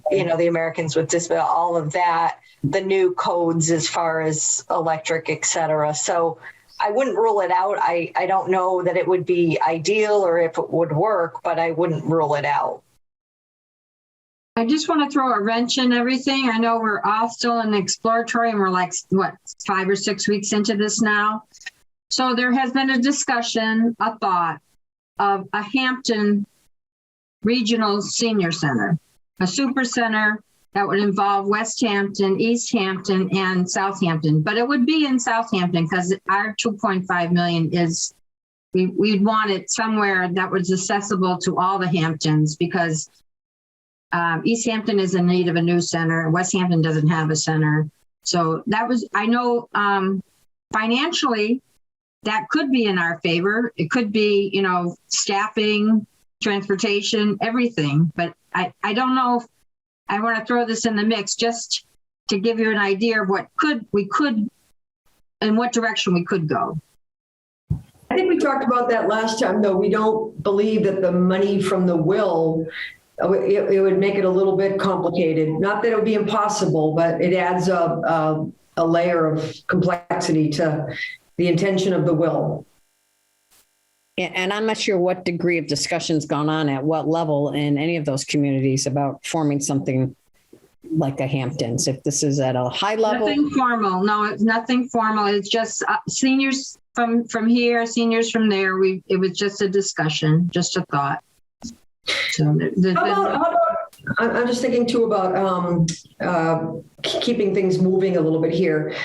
the Americans with Disabilities, all of that, the new codes as far as electric, et cetera. So I wouldn't rule it out. I don't know that it would be ideal or if it would work, but I wouldn't rule it out. I just want to throw a wrench in everything. I know we're all still in exploratory and we're 5 or 6 weeks into this now. So there has been a discussion, a thought of a Hampton Regional Senior Center, a super center that would involve Westhampton, Easthampton, and Southampton. But it would be in Southampton because our 2.5 million is, we'd want it somewhere that was accessible to all the Hamptons because Easthampton is in need of a new center. Westhampton doesn't have a center. So that was, I know financially, that could be in our favor. It could be, staffing, transportation, everything. But I don't know if I want to throw this in the mix just to give you an idea of what we could, in what direction we could go. I think we talked about that last time, though. We don't believe that the money from the will, it would make it a little bit complicated. Not that it would be impossible, but it adds a layer of complexity to the intention of the will. And I'm not sure what degree of discussion's gone on at what level in any of those communities about forming something like a Hamptons. If this is at a high level. Nothing formal. No, it's nothing formal. It's just seniors from here, seniors from there. It was just a discussion, just a thought. So how about, I'm just thinking too about keeping things moving a little bit here.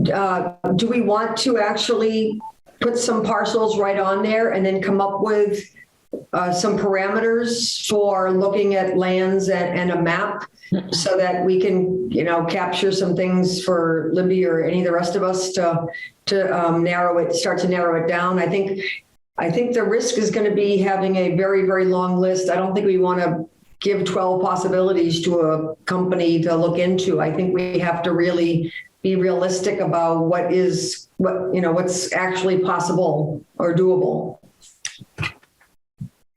Do we want to actually put some parcels right on there and then come up with some parameters for looking at lands and a map so that we can, capture some things for Libby or any of the rest of us to start to narrow it down. I think the risk is going to be having a very, very long list. I don't think we want to give 12 possibilities to a company to look into. I think we have to really be realistic about what's actually possible or doable.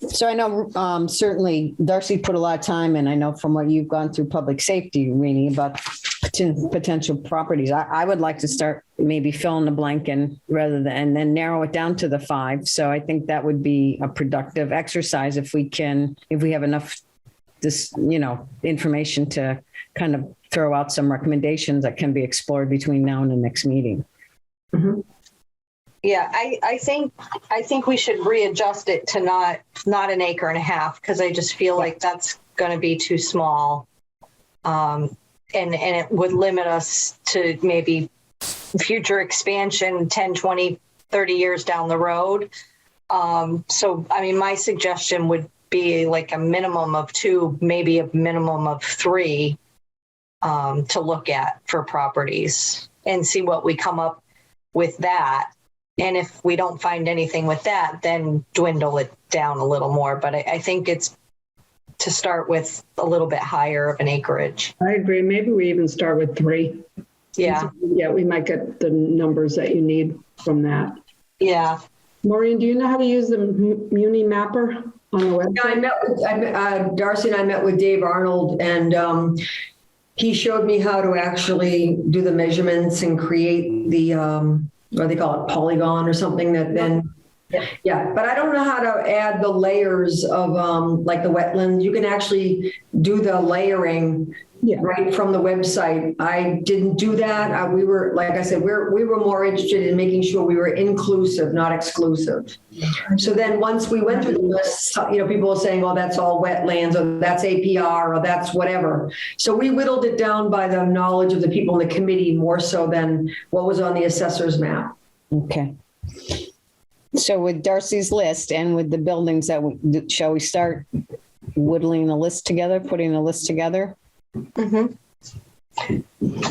So I know certainly Darcy put a lot of time in. I know from what you've gone through public safety, Rini, about potential properties. I would like to start maybe fill in the blank and then narrow it down to the 5. So I think that would be a productive exercise if we have enough information to kind of throw out some recommendations that can be explored between now and the next meeting. Mm-hmm. Yeah, I think we should readjust it to not an acre and a half, because I just feel like that's going to be too small. And it would limit us to maybe future expansion 10, 20, 30 years down the road. So, I mean, my suggestion would be like a minimum of 2, maybe a minimum of 3 to look at for properties and see what we come up with that. And if we don't find anything with that, then dwindle it down a little more. But I think it's to start with a little bit higher of an acreage. I agree. Maybe we even start with 3. Yeah. Yeah, we might get the numbers that you need from that. Yeah. Maureen, do you know how to use the Muni Mapper on the website? Yeah, Darcy and I met with Dave Arnold, and he showed me how to actually do the measurements and create the what they call it, polygon or something that then, yeah. But I don't know how to add the layers of like the wetlands. You can actually do the layering right from the website. I didn't do that. We were, like I said, we were more interested in making sure we were inclusive, not exclusive. So then once we went through the list, people were saying, oh, that's all wetlands, or that's APR, or that's whatever. So we whittled it down by the knowledge of the people in the committee more so than what was on the assessor's map. Okay. So with Darcy's list and with the buildings shall we start whittling the list together, putting the list together? Mm-hmm.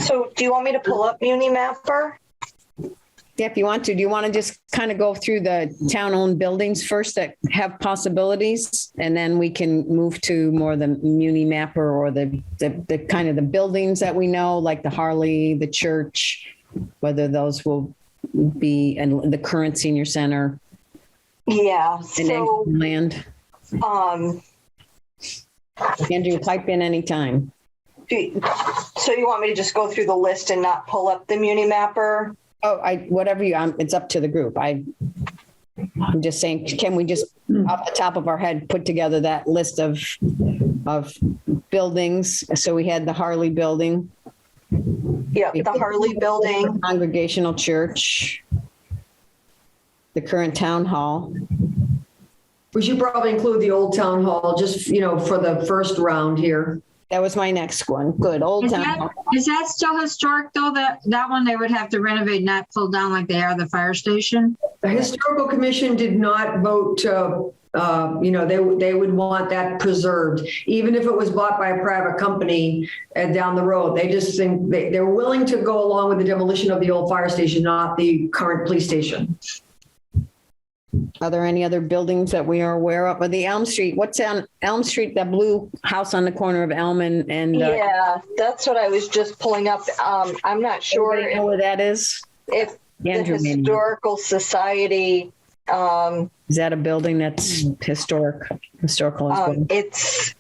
So do you want me to pull up Muni Mapper? Yeah, if you want to. Do you want to just kind of go through the town-owned buildings first that have possibilities, and then we can move to more the Muni Mapper or the kind of the buildings that we know, like the Harley, the church, whether those will be, and the current senior center. Yeah. So land. Andrew, type in anytime. So you want me to just go through the list and not pull up the Muni Mapper? Oh, whatever it's up to the group. I'm just saying, can we just off the top of our head put together that list of buildings? So we had the Harley building. Yeah, the Harley building. Congregational church. The current town hall. We should probably include the old town hall, just, for the first round here. That was my next one. Good. Old town hall. Is that still historic though? That one they would have to renovate, not pull down like they are the fire station? The historical commission did not vote to, they would want that preserved, even if it was bought by a private company down the road. They just think they're willing to go along with the demolition of the old fire station, not the current police station. Are there any other buildings that we are aware of? Or the Elm Street, what's on Elm Street, that blue house on the corner of Elm and Yeah, that's what I was just pulling up. I'm not sure anybody know where that is? if Andrew, the maybe. Historical Society, Is that a building that's historical as well? it's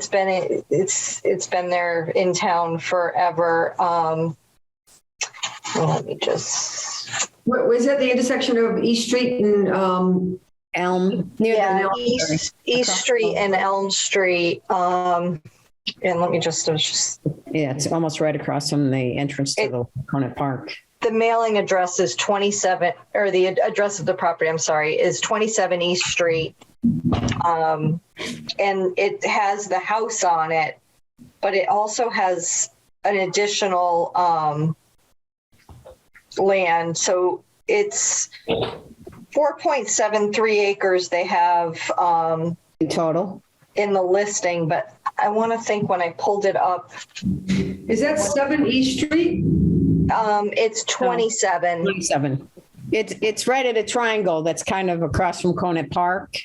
been there in town forever. Let me just. Was that the intersection of East Street and Elm? Near Yeah, the Elm, East Street and Elm Street. And let me just. Yeah, it's almost right across from the entrance to the Conant Park. The mailing address is 27, or the address of the property, I'm sorry, is 27 East Street. And it has the house on it, but it also has an additional land. So it's 4.73 acres they have In total? in the listing, but I want to think when I pulled it up, is that 7 East Street? it's 27. 27. It's right at a triangle that's kind of across from Conant Park.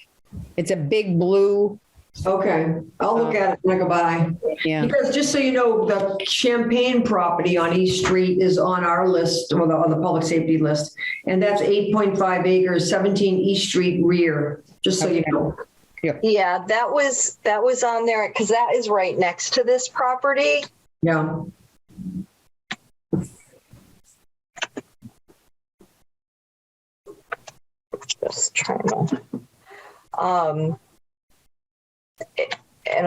It's a big blue. Okay, I'll look at it when I go by. Yeah. Because just so you know, the Champagne property on East Street is on our list, or on the public safety list. And that's 8.5 acres, 17 East Street rear, just so you know. Yeah, that was on there because that is right next to this property. Yeah. Just trying to, and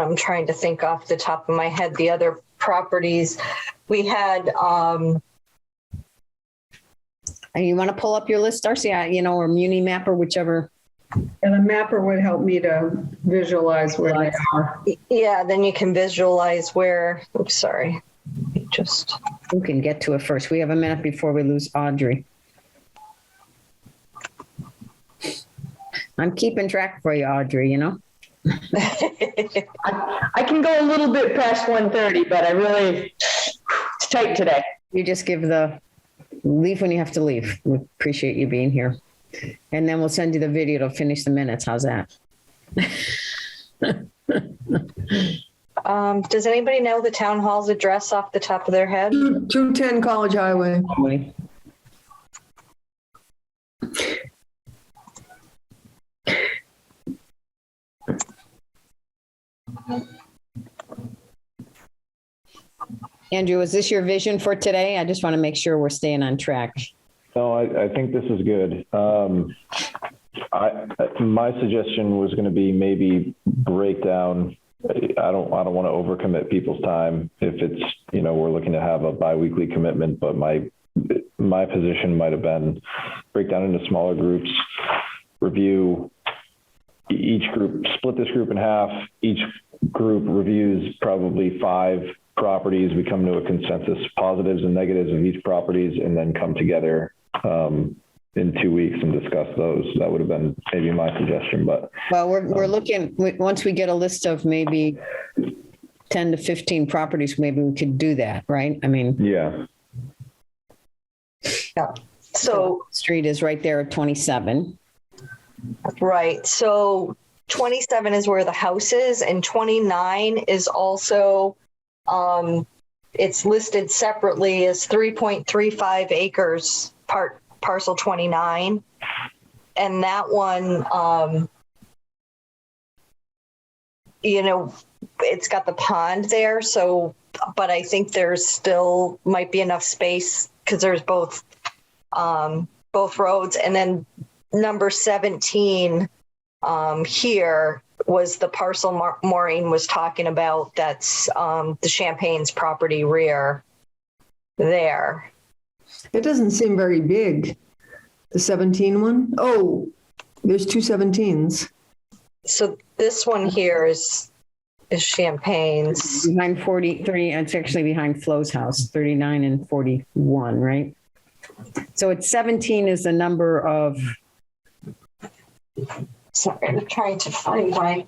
I'm trying to think off the top of my head the other properties we had. And you want to pull up your list, Darcy? Or Muni Map or whichever. And a mapper would help me to visualize where they are. Yeah, then you can visualize where. Oops, sorry. Just. Who can get to it first? We have a minute before we lose Audrey. I'm keeping track for you, Audrey, I can go a little bit past 1:30, but it's tight today. You just give leave when you have to leave. We appreciate you being here. And then we'll send you the video to finish the minutes. How's that? Does anybody know the town hall's address off the top of their head? 210 College Highway. Andrew, is this your vision for today? I just want to make sure we're staying on track. No, I think this is good. My suggestion was going to be maybe break down. I don't want to overcommit people's time if it's, we're looking to have a biweekly commitment, but my position might have been break down into smaller groups, review each group, split this group in half. Each group reviews probably 5 properties. We come to a consensus, positives and negatives of each properties, and then come together in 2 weeks and discuss those. That would have been maybe my suggestion, but. Well, we're looking, once we get a list of maybe 10 to 15 properties, maybe we could do that, right? Yeah. Yeah. So street is right there at 27. Right. So 27 is where the house is, and 29 is also, it's listed separately as 3.35 acres, parcel 29. And that one, it's got the pond there. So, but I think there's still might be enough space because there's both roads. And then number 17 here was the parcel Maureen was talking about. That's the Champagne's property rear there. It doesn't seem very big. The 17 one? Oh, there's 2 17s. So this one here is Champagne's. Behind 30, it's actually behind Flo's house, 39 and 41, right? So it's 17 is the number of. Sorry, I'm trying to find my.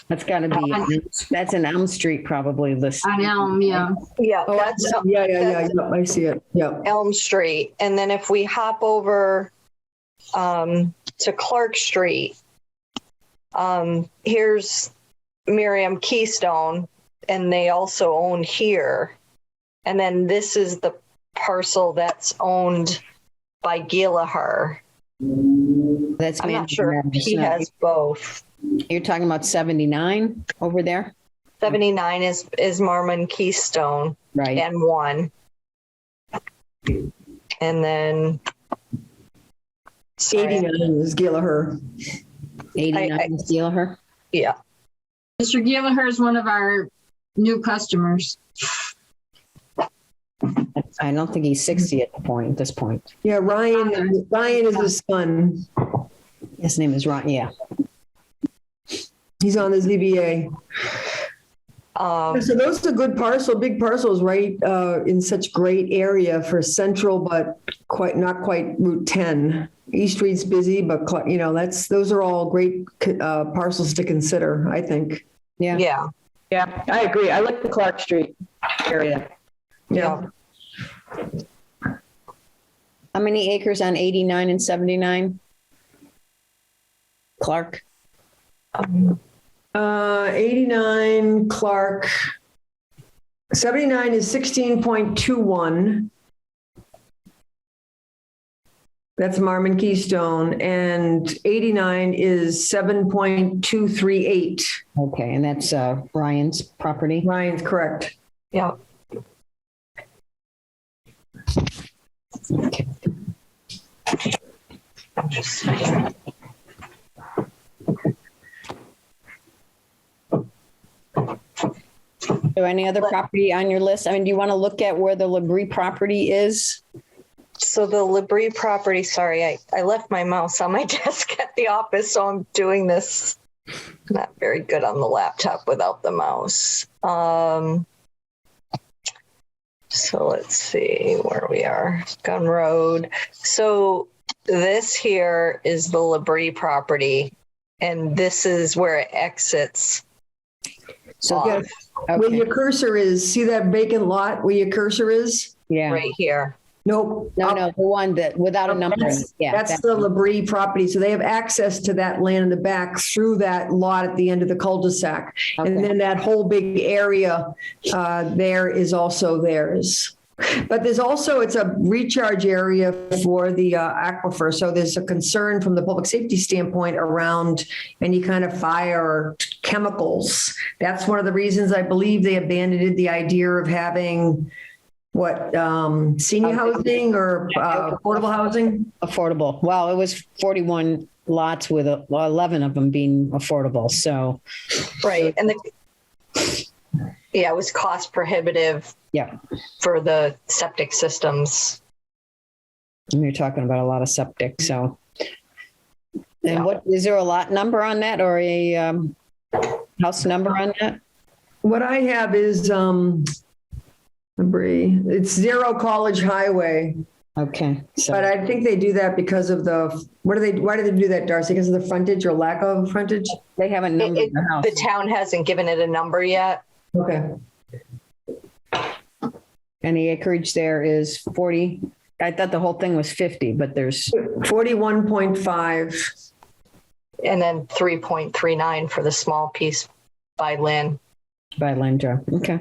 That's got to be, that's an Elm Street probably listed. On Elm, yeah. Yeah, Oh, that's yeah. I see it. Yeah. Elm Street. And then if we hop over to to Clark Street. Here's Miriam Keystone, and they also own here. And then this is the parcel that's owned by Gilahar. That's I'm not sure if he has both. You're talking about 79 over there? 79 is Marmon Keystone, Right. and 1. And then 89 is Gilliher. 89 is Gilliher? Yeah. Mr. Gallagher is one of our new customers. I don't think he's 60 at this point. Yeah, Ryan is his son. His name is Ron. Yeah. He's on the ZBA. So those are good big parcels, right? In such great area for central, but not quite Route 10. East Street's busy, but those are all great parcels to consider, I think. Yeah. Yeah. Yeah, I agree. I like the Clark Street area. Yeah. How many acres on 89 and 79? Clark? 89 Clark. 79 is 16.21. That's Marmon Keystone. And 89 is 7.238. Okay, and that's Ryan's property? Ryan's correct. Yeah. Okay. So any other property on your list? I mean, do you want to look at where the Labrie property is? So the Labrie property, sorry, I left my mouse on my desk at the office, so I'm doing this not very good on the laptop without the mouse. So let's see where we are. Gun Road. So this here is the Labrie property, and this is where it exits. So off, Where your cursor is, see that vacant lot where your cursor is? yeah. right here. Nope. No, the one that without a number. That's the Labrie property. So they have access to that land in the back through that lot at the end of the cul-de-sac. Okay. And then that whole big area there is also theirs. But there's also, it's a recharge area for the aquifer. So there's a concern from the public safety standpoint around any kind of fire or chemicals. That's one of the reasons I believe they abandoned the idea of having senior housing or affordable housing? Affordable. Well, it was 41 lots with 11 of them being affordable. So, Right. And it was cost prohibitive yeah. for the septic systems. And you're talking about a lot of septic. So, and what is there a lot number on that or a house number on that? What I have is it's 0 College Highway. Okay. So, But I think they do that because of why do they do that, Darcy? Because of the frontage or lack of frontage? they haven't numbered the house. The town hasn't given it a number yet. Okay. And the acreage there is 40. I thought the whole thing was 50, but there's 41.5. And then 3.39 for the small piece by Lynn. by Lendra. Okay.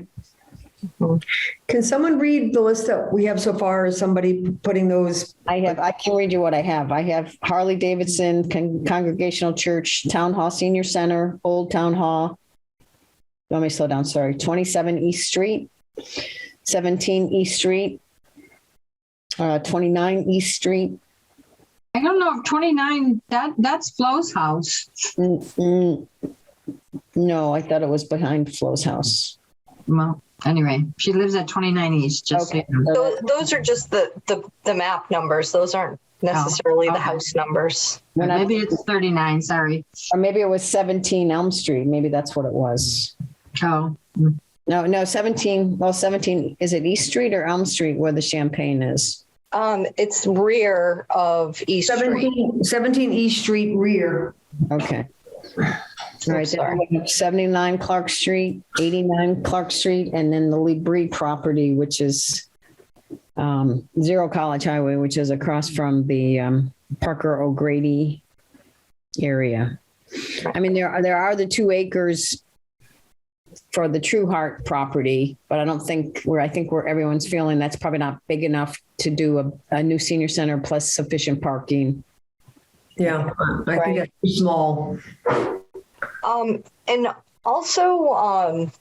Can someone read the list that we have so far? Is somebody putting those? I can read you what I have. I have Harley Davidson Congregational Church, Town Hall Senior Center, Old Town Hall. Let me slow down. Sorry. 27 East Street, 17 East Street, 29 East Street. I don't know if 29, that's Flo's house. No, I thought it was behind Flo's house. Well, anyway, she lives at 29 East. Just Okay. so you know. Those are just the map numbers. Those aren't necessarily the house numbers. Maybe it's 39. Sorry. Or maybe it was 17 Elm Street. Maybe that's what it was. Oh, No, 17. Well, 17. Is it East Street or Elm Street where the Champagne is? It's rear of East Street. 17 East Street rear. Okay. All right. Then we have 79 Clark Street, 89 Clark Street, and then the Labrie property, which is 0 College Highway, which is across from the Parker O'Grady area. I mean, there are the 2 acres for the True Heart property, but I don't think I think everyone's feeling that's probably not big enough to do a new senior center plus sufficient parking. Yeah, I think that's too small. And also,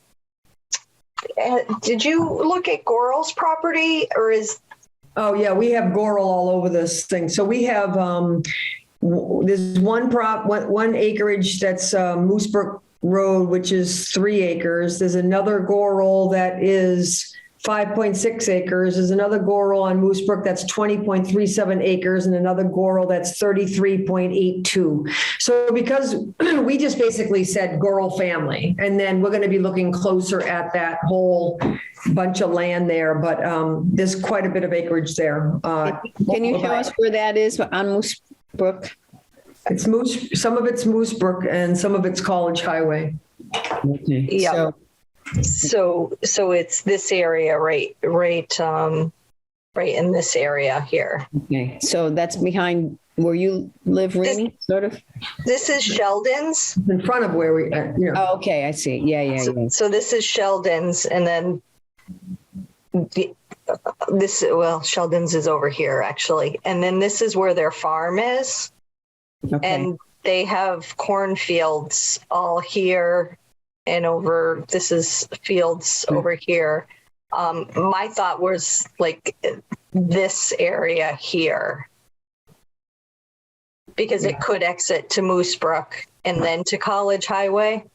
did you look at Goral's property, or is? Oh yeah, we have Goral all over this thing. So we have there's one acreage that's Moose Brook Road, which is 3 acres. There's another Goral that is 5.6 acres. There's another Goral on Moose Brook that's 20.37 acres, and another Goral that's 33.82. So because we just basically said Goral family, and then we're going to be looking closer at that whole bunch of land there, but there's quite a bit of acreage there. Can you show us where that is on Moose Brook? It's some of it's Moose Brook and some of it's College Highway. Okay. Yeah. So it's this area, right in this area here. Okay, so that's behind where you live, Rainey, sort of? This is Sheldon's. In front of where we, Oh, okay, I see. Yeah. So this is Sheldon's, and then Sheldon's is over here actually, and then this is where their farm is, Okay. and they have cornfields all here. And over, this is fields over here. My thought was like this area here, because it could exit to Moose Brook and then to College Highway.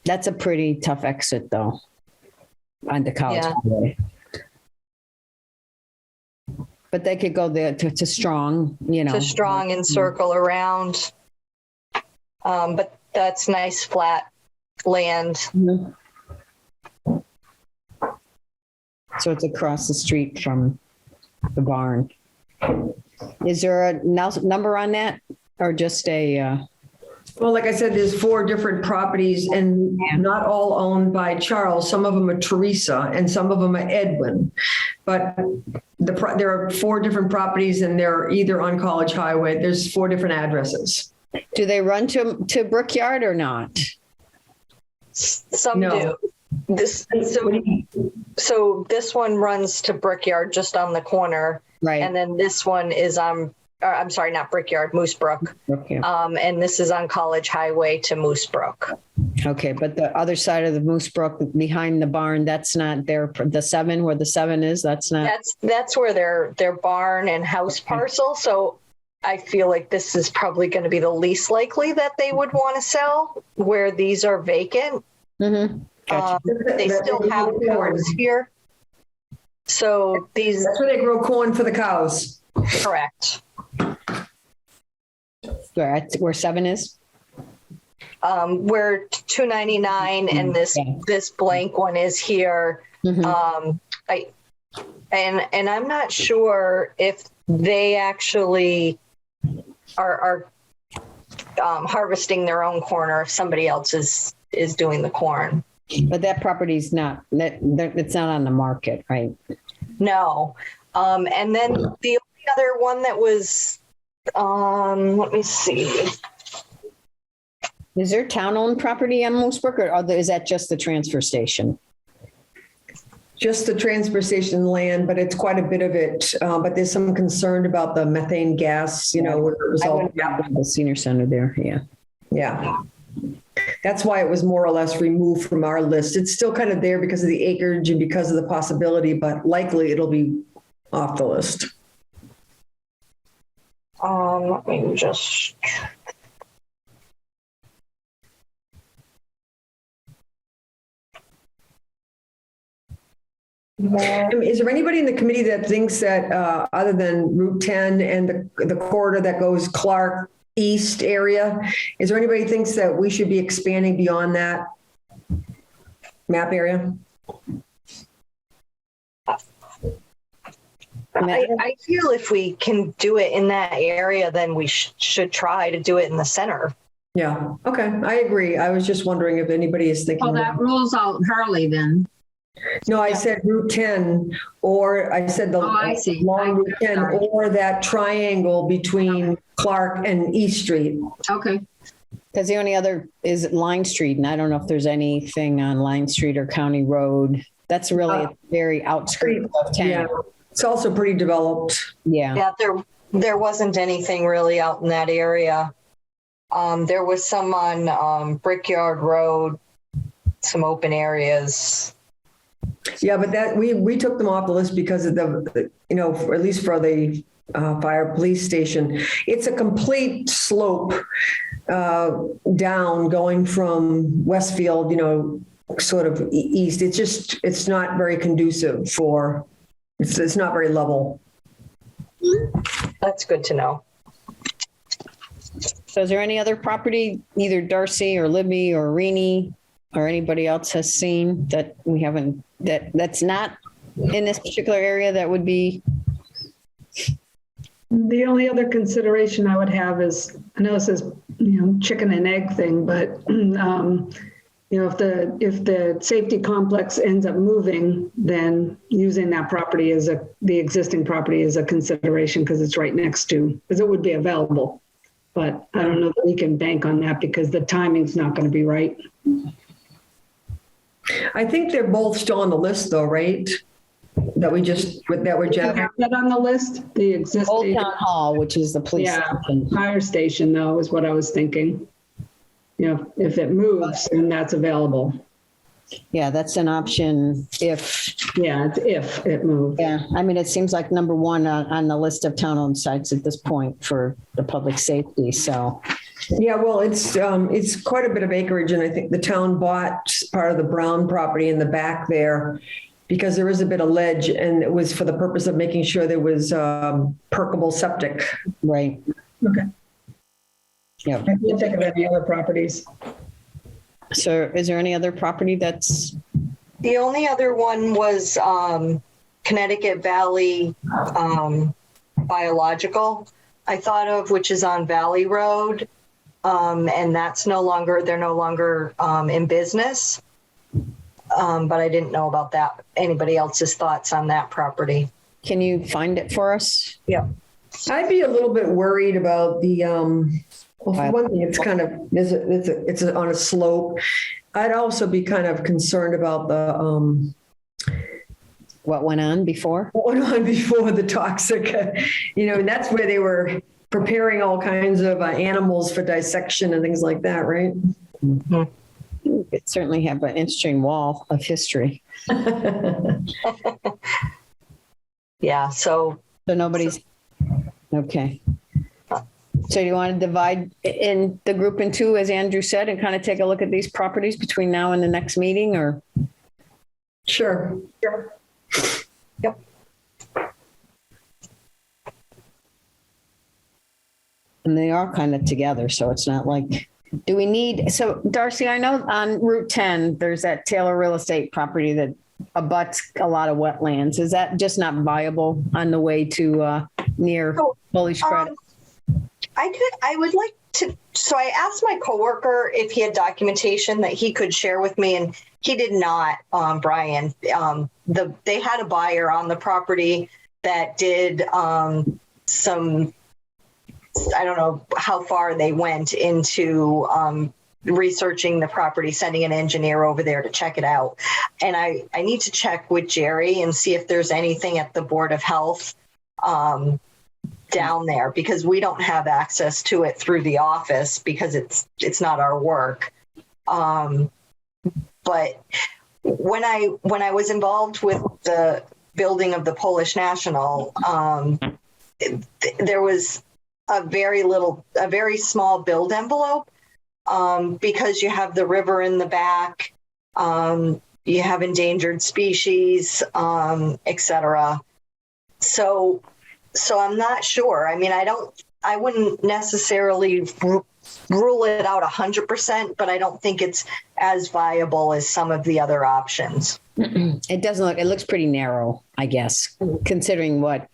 That's a pretty tough exit though, on the College Highway. But they could go there to Strong, To Strong and circle around. But that's nice flat land. Mm-hmm. So it's across the street from the barn. Is there a number on that, or just a? Well, like I said, there's 4 different properties, and not all owned by Charles. Some of them are Teresa, and some of them are Edwin. But there are 4 different properties, and they're either on College Highway. There's 4 different addresses. Do they run to Brookyard or not? Some do. So this one runs to Brickyard just on the corner. Right. And then this one is I'm sorry, not Brickyard, Moose Brook. Okay. And this is on College Highway to Moose Brook. Okay, but the other side of the Moose Brook behind the barn, that's not there. The 7 where the 7 is, that's not. That's where their barn and house parcel. So I feel like this is probably going to be the least likely that they would want to sell, where these are vacant. Mm-hmm. Gotcha. They still have cows here. So these. That's where they grow corn for the cows. Correct. Where 7 is? Where 299 and this blank one is here. Mm-hmm. And I'm not sure if they actually are harvesting their own corn, or if somebody else is doing the corn. But that property's not, it's not on the market, right? No. And then the only other one that was, let me see. Is there town-owned property on Moose Brook, or is that just the transfer station? Just the transfer station land, but it's quite a bit of it. But there's some concern about the methane gas, where it was all. The senior center there, yeah. Yeah. That's why it was more or less removed from our list. It's still kind of there because of the acreage and because of the possibility, but likely it'll be off the list. Let me just. Is there anybody in the committee that thinks that other than Route 10 and the corridor that goes Clark East area, is there anybody who thinks that we should be expanding beyond that map area? I feel if we can do it in that area, then we should try to do it in the center. Yeah. Okay. I agree. I was just wondering if anybody is thinking. Well, that rules out Hurley then. No, I said Route 10, or I said the I see. long Route 10, Sorry. or that triangle between Clark and East Street. Okay. Because the only other is Line Street, and I don't know if there's anything on Line Street or County Road. That's really a very outskirts of Yeah, town. it's also pretty developed. Yeah. Yeah, there wasn't anything really out in that area. There was some on Brickyard Road, some open areas. Yeah, but that we took them off the list because of the at least for the fire police station, it's a complete slope down going from Westfield, sort of east. It's not very conducive for. It's not very level. That's good to know. So is there any other property, either Darcy or Libby or Rini or anybody else has seen that we haven't, that's not in this particular area that would be? The only other consideration I would have is, I know this is, chicken and egg thing, but, if the safety complex ends up moving, then using that property the existing property is a consideration because it's right next to, because it would be available. But I don't know that we can bank on that because the timing's not going to be right. I think they're both still on the list though, right? That we're Is generating. that on the list? The Old existing Town Hall, which is the police station. fire station though, is what I was thinking. If it moves, then that's available. Yeah, that's an option if, Yeah, it's if it moves. yeah. I mean, it seems like number one on the list of town-owned sites at this point for the public safety, so. Yeah, well, it's quite a bit of acreage, and I think the town bought part of the Brown property in the back there because there is a bit of ledge, and it was for the purpose of making sure there was permeable septic. Right. Okay. Yeah. I can't think of any other properties. So is there any other property that's, The only other one was Connecticut Valley Biological, I thought of, which is on Valley Road. And they're no longer in business. But I didn't know about that. Anybody else's thoughts on that property? can you find it for us? Yeah. I'd be a little bit worried about the, well, for one thing, it's kind of, it's on a slope. I'd also be kind of concerned about the, What went on before? what went on before the toxic, and that's where they were preparing all kinds of animals for dissection and things like that, right? It certainly have an interesting wall of history. Yeah. So Nobody's, okay. So you want to divide in the group in two, as Andrew said, and kind of take a look at these properties between now and the next meeting, or? Sure. Yep. And they are kind of together, so it's not like, do we need, so Darcy, I know on Route 10, there's that Taylor Real Estate property that abuts a lot of wetlands. Is that just not viable on the way to near Bullish Credit? I would like to, so I asked my coworker if he had documentation that he could share with me, and he did not, Brian. They had a buyer on the property that did some, I don't know how far they went into researching the property, sending an engineer over there to check it out. And I need to check with Jerry and see if there's anything at the Board of Health down there, because we don't have access to it through the office because it's not our work. But when I was involved with the building of the Polish National, there was a very small build envelope, because you have the river in the back, you have endangered species, et cetera. So I'm not sure. I mean, I wouldn't necessarily rule it out 100%, but I don't think it's as viable as some of the other options. It doesn't look, it looks pretty narrow, I guess, considering what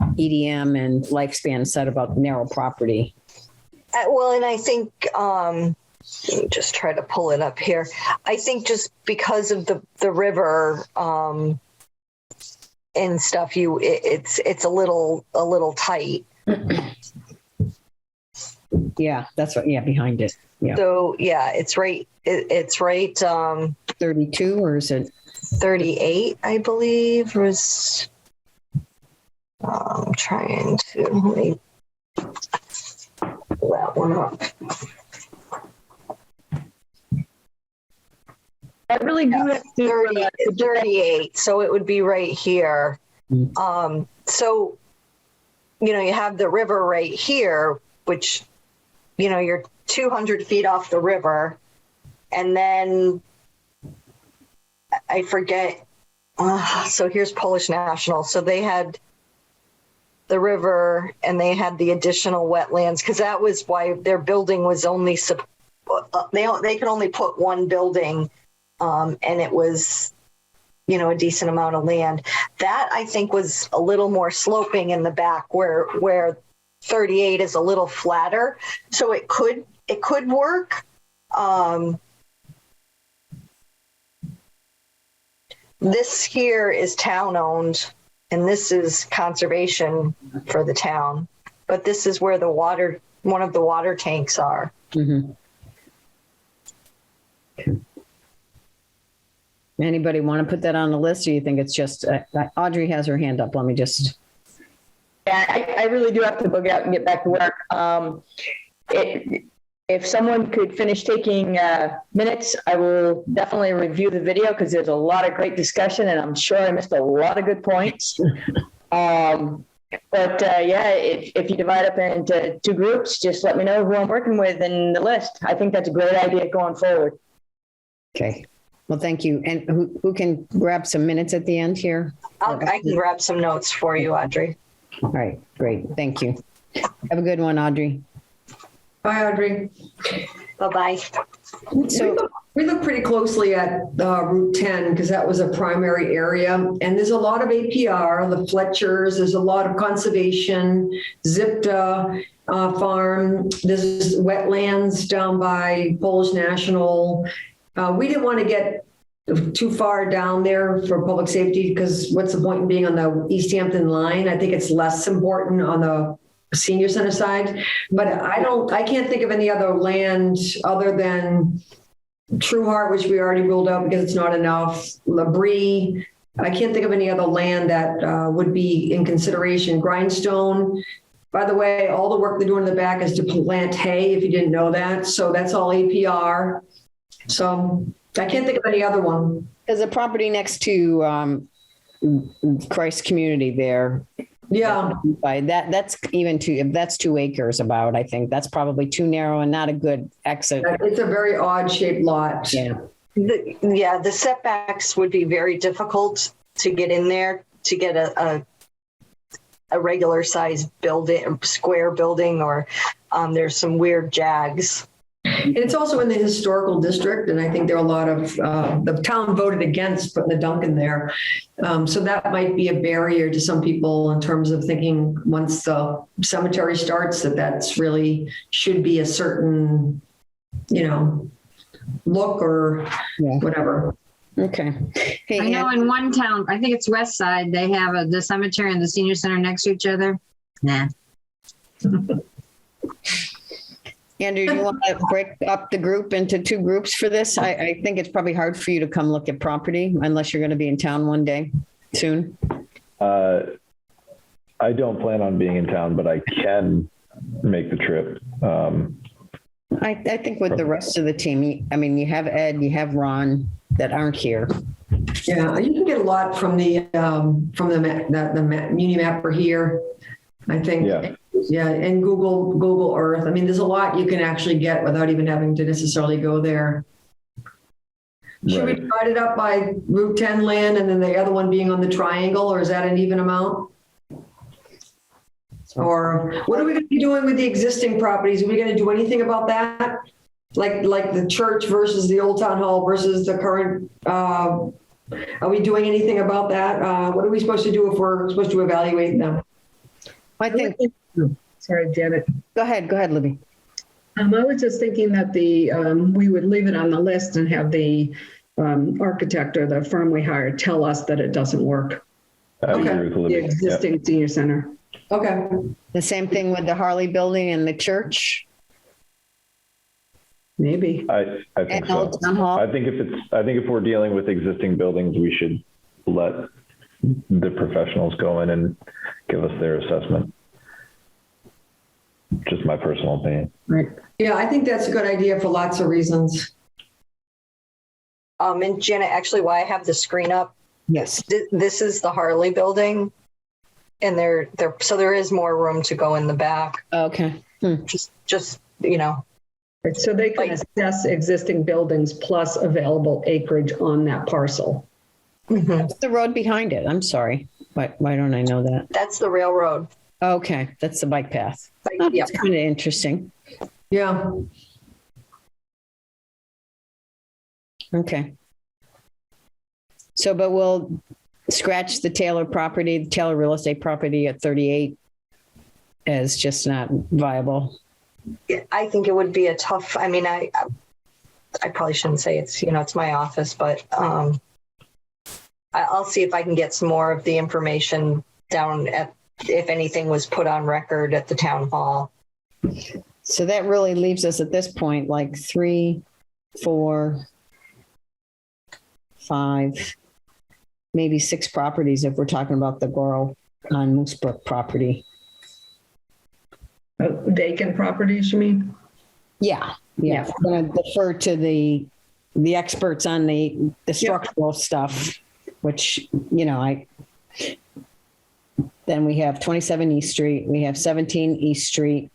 EDM and Lifespan said about narrow property. Well, and I think let me just try to pull it up here. I think just because of the river and stuff, it's a little tight. Yeah, that's what. Yeah, behind it. Yeah. So yeah, it's right. It's right. 32 or is it 38? I believe was. I'm trying to let me pull that one up. I really do have to 38. So it would be right here. So, you have the river right here, which, you're 200 feet off the river. And then I forget. So here's Polish National. So they had the river and they had the additional wetlands, because that was why their building was only, they could only put one building. And it was, a decent amount of land. That I think was a little more sloping in the back where 38 is a little flatter. So it could work. This here is town owned and this is conservation for the town, but this is where one of the water tanks are. Mm-hmm. Okay. Anybody want to put that on the list, or you think it's just Audrey has her hand up? Let me just. Yeah, I really do have to bug out and get back to work. If someone could finish taking minutes, I will definitely review the video because there's a lot of great discussion and I'm sure I missed a lot of good points. If you divide up into two groups, just let me know who I'm working with in the list. I think that's a great idea going forward. Okay. Well, thank you. And who can grab some minutes at the end here? I can grab some notes for you, Audrey. All right, great. Thank you. Have a good one, Audrey. Bye, Audrey. Bye-bye. So we look pretty closely at Route 10 because that was a primary area. And there's a lot of APR, the Fletchers, there's a lot of conservation, Zipta farm, there's wetlands down by Polish National. We didn't want to get too far down there for public safety because what's the point in being on the Easthampton line? I think it's less important on the senior center side, but I can't think of any other land other than True Heart, which we already ruled out because it's not enough. Labrie. I can't think of any other land that would be in consideration. Grindstone. By the way, all the work they're doing in the back is to plant hay, if you didn't know that. So that's all APR. So I can't think of any other one. there's a property next to Christ Community there. Yeah. That's even if that's 2 acres about, I think that's probably too narrow and not a good exit. It's a very odd shaped lot. Yeah. The setbacks would be very difficult to get in there to get a regular size building, square building, or there's some weird jags. And it's also in the historical district, and I think there are a lot of, the town voted against putting the Duncan there. So that might be a barrier to some people in terms of thinking once the cemetery starts that's really should be a certain, look or whatever. Okay. Hey, I know in one town, I think it's West Side, they have the cemetery and the senior center next to each other. Nah. Andrew, do you want to break up the group into 2 groups for this? I think it's probably hard for you to come look at property unless you're going to be in town one day soon. I don't plan on being in town, but I can make the trip. I think with the rest of the team, you have Ed, you have Ron that aren't here. Yeah, you can get a lot from the Muni Mapper here, I think. Yeah, and Google Earth. There's a lot you can actually get without even having to necessarily go there. Should we divide it up by Route 10 land and then the other one being on the triangle, or is that an even amount? Or what are we going to be doing with the existing properties? Are we going to do anything about that? Like the church versus the old town hall versus the current, are we doing anything about that? What are we supposed to do if we're supposed to evaluate them? I think. Sorry, Janet. Go ahead, Libby. I was just thinking that we would leave it on the list and have the architect or the firm we hired tell us that it doesn't work. I agree with Libby. The existing senior center. Okay. The same thing with the Harley building and the church. Maybe. I think so. Town hall. I think if we're dealing with existing buildings, we should let the professionals go in and give us their assessment. Just my personal opinion. Right. Yeah, I think that's a good idea for lots of reasons. And Janet, actually, why I have the screen up, Yes. this is the Harley building, and so there is more room to go in the back. Okay. Just you know. So they can assess existing buildings plus available acreage on that parcel. Mm-hmm. What's the road behind it? I'm sorry. Why don't I know that? That's the railroad. Okay. That's the bike path. Like, Oh, yeah. that's kind of interesting. Yeah. Okay. So, but we'll scratch the Taylor property, the Taylor real estate property at 38 as just not viable. I think it would be a tough. I mean, I probably shouldn't say it's my office, but I'll see if I can get some more of the information down if anything was put on record at the town hall. So that really leaves us at this point like 3, 4, 5, maybe 6 properties if we're talking about the Goro on Moose Brook property. Vacant properties, you mean? Yeah. I'm going to defer to the experts on the structural stuff, which, then we have 27 East Street, we have 17 East Street.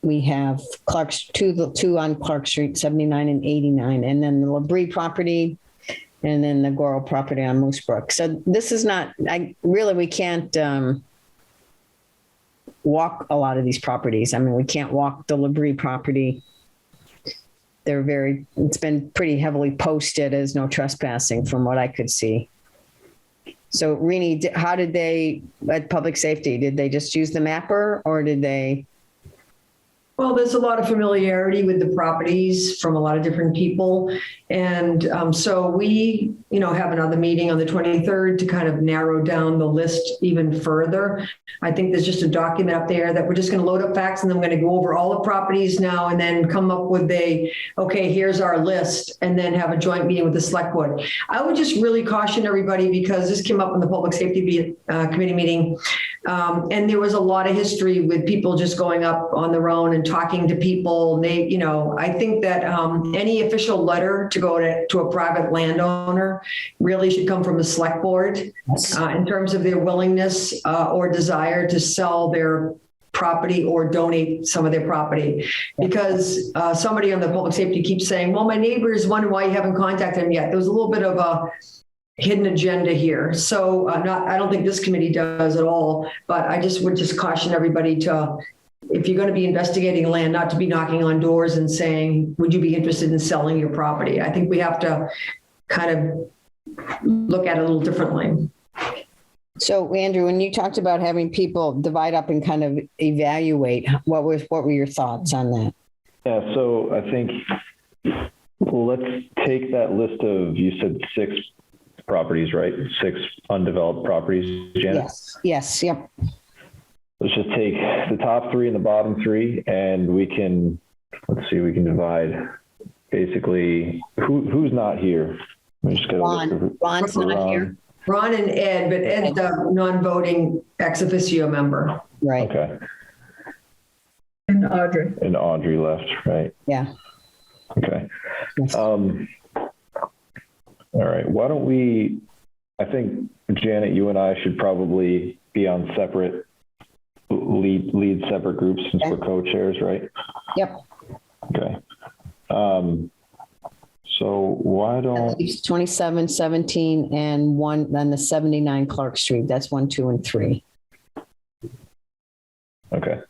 We have two on Clark Street, 79 and 89, and then the Labrie property, and then the Goro property on Moose Brook. So this is not, we can't walk a lot of these properties. I mean, we can't walk the Labrie property. It's been pretty heavily posted as no trespassing from what I could see. So Rini, how did they, at public safety, did they just use the mapper or did they? Well, there's a lot of familiarity with the properties from a lot of different people. And so we, have another meeting on the 23rd to kind of narrow down the list even further. I think there's just a document up there that we're just going to load up facts and then we're going to go over all the properties now and then come up with okay, here's our list, and then have a joint meeting with the select board. I would just really caution everybody because this came up in the public safety committee meeting. And there was a lot of history with people just going up on their own and talking to people. I think that any official letter to go to a private landowner really should come from the select board in terms of their willingness or desire to sell their property or donate some of their property. Because somebody on the public safety keeps saying, well, my neighbors wonder why you haven't contacted them yet. There was a little bit of a hidden agenda here. So I don't think this committee does at all, but I would caution everybody to, if you're going to be investigating land, not to be knocking on doors and saying, would you be interested in selling your property? I think we have to kind of look at it a little differently. So Andrew, when you talked about having people divide up and kind of evaluate, what were your thoughts on that? Yeah, so I think let's take that list of, you said 6 properties, right? 6 undeveloped properties, Janet? Yes, yep. Let's just take the top 3 and the bottom 3, and we can divide basically who's not here. Let me just get Ron's not here. Ron and Ed, but Ed's the non-voting ex officio member. Right. Okay. And Audrey. And Audrey left, right? Yeah. Okay. Yes. All right. Why don't I think, Janet, you and I should probably be on separate, lead separate groups since we're co-chairs, right? Yep. Okay. So why don't... 27, 17, and 1, then the 79 Clark Street. That's 1, 2, and 3. Okay.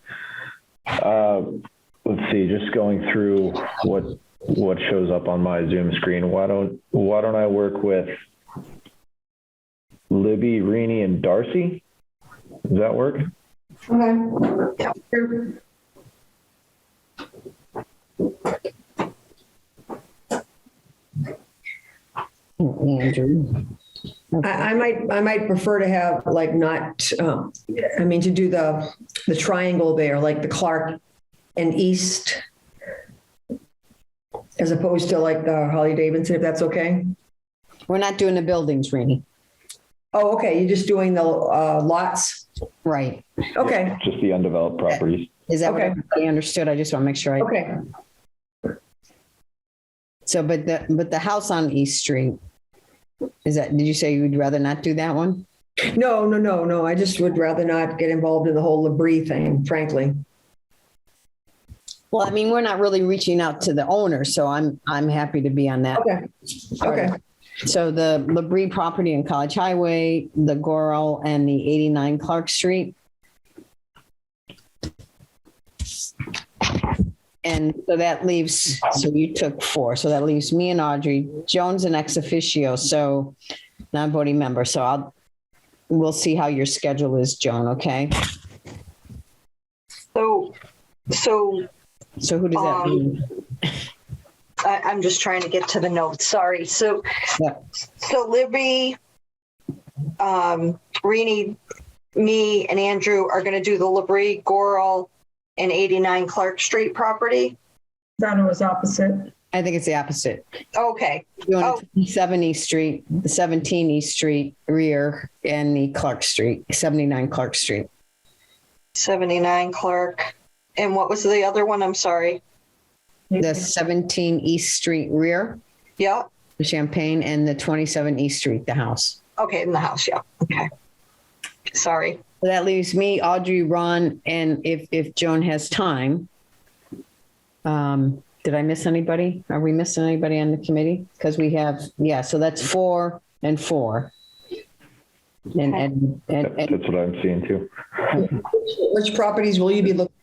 Let's see, just going through what shows up on my Zoom screen. Why don't I work with Libby, Rini, and Darcy? Does that work? Okay. Yeah. Andrew. I might prefer to have like not, to do the triangle there, like the Clark and East, as opposed to like the Holly Davidson, if that's okay. We're not doing the buildings, Rainey. Oh, okay. You're just doing the lots. Right. Okay. Just the undeveloped properties. Is that Okay. what everybody understood? I just want to make sure I. Okay. So, but the house on East Street, did you say you'd rather not do that one? No. I just would rather not get involved in the whole Labrie thing, frankly. Well, I mean, we're not really reaching out to the owner, so I'm happy to be on that. Okay. Okay. So the Labrie property in College Highway, the Goral, and the 89 Clark Street. And so that leaves, so you took 4. So that leaves me and Audrey. Joan's an ex officio, so non-voting member. So we'll see how your schedule is, Joan, okay? So who does that mean? I'm just trying to get to the notes. Sorry. So Libby, Rini, me, and Andrew are going to do the Labrie, Goral, and 89 Clark Street property. Thought it was opposite. I think it's the opposite. Okay. Doing the 7 East Street, the 17 East Street rear, and the Clark Street, 79 Clark Street. 79 Clark. And what was the other one? I'm sorry. The 17 East Street rear, Yeah. the Champagne, and the 27 East Street, the house. Okay. In the house. Yeah. Okay. Sorry. So that leaves me, Audrey, Ron, and if Joan has time. Did I miss anybody? Are we missing anybody on the committee? Because we have, so that's 4 and 4. And That's what I'm seeing too. Which properties will you be looking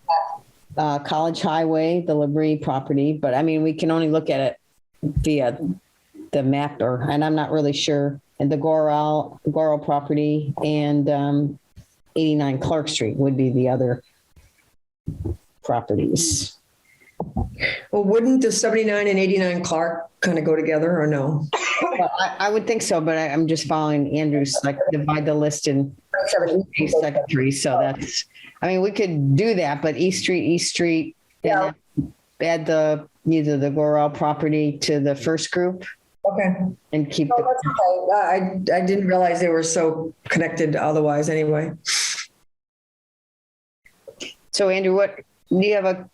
College Highway, the Labrie property, but I mean, we can only look at it via the map, and I'm not really sure. And the Goral property and 89 Clark Street would be the other properties. Well, wouldn't the 79 and 89 Clark kind of go together or no? Well, I would think so, but I'm just following Andrew's, like, divide the list in secretary. So that's, I mean, we could do that, but East Street, Yeah. and add either the Goral property to the first group Okay. and keep Oh, that's okay. I didn't realize they were so connected otherwise anyway. So Andrew, what do you have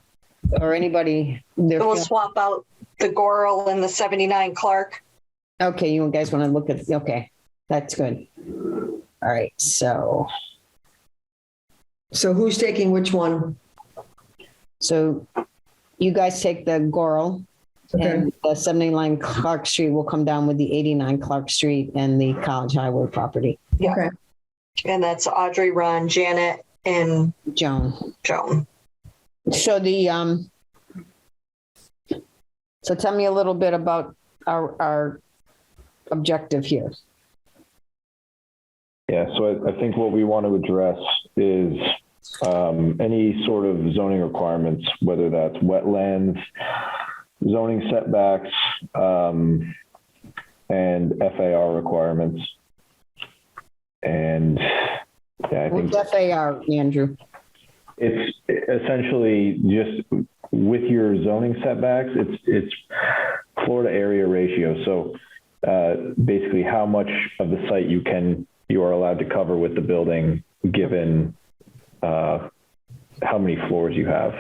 or anybody? We'll swap out the Goral and the 79 Clark. Okay, you guys want to look at, okay, that's good. All right, so who's taking which one? So you guys take the Goral, and the 79 Clark Street will come down with the 89 Clark Street and the College Highway property. Yeah. Okay. And that's Audrey, Ron, Janet, and Joan. So So tell me a little bit about our objective here. Yeah, so I think what we want to address is any sort of zoning requirements, whether that's wetlands, zoning setbacks, and FAR requirements. And I think What's FAR, Andrew? it's essentially just with your zoning setbacks, it's Florida area ratio. So basically how much of the site you are allowed to cover with the building given how many floors you have.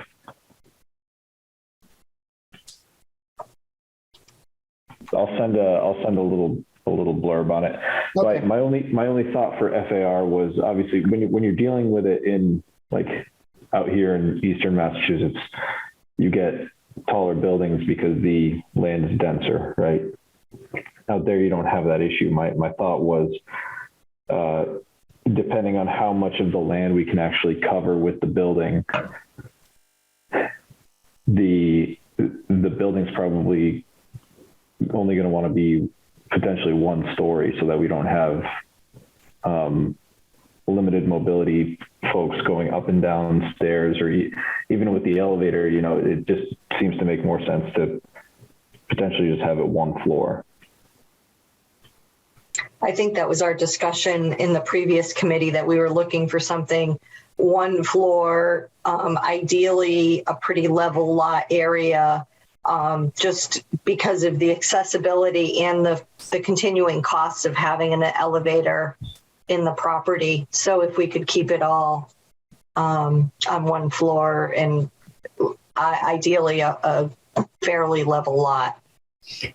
I'll send a little blurb on it. Okay. But my only thought for FAR was obviously when you're dealing with it in like out here in Eastern Massachusetts, you get taller buildings because the land is denser, right? Out there, you don't have that issue. My thought was, depending on how much of the land we can actually cover with the building, the building's probably only going to want to be potentially one story so that we don't have limited mobility folks going up and down stairs, or even with the elevator, you know, it just seems to make more sense to potentially just have it one floor. I think that was our discussion in the previous committee, that we were looking for something one floor, ideally a pretty level lot area, just because of the accessibility and the continuing costs of having an elevator in the property. So if we could keep it all on one floor, and ideally a fairly level lot.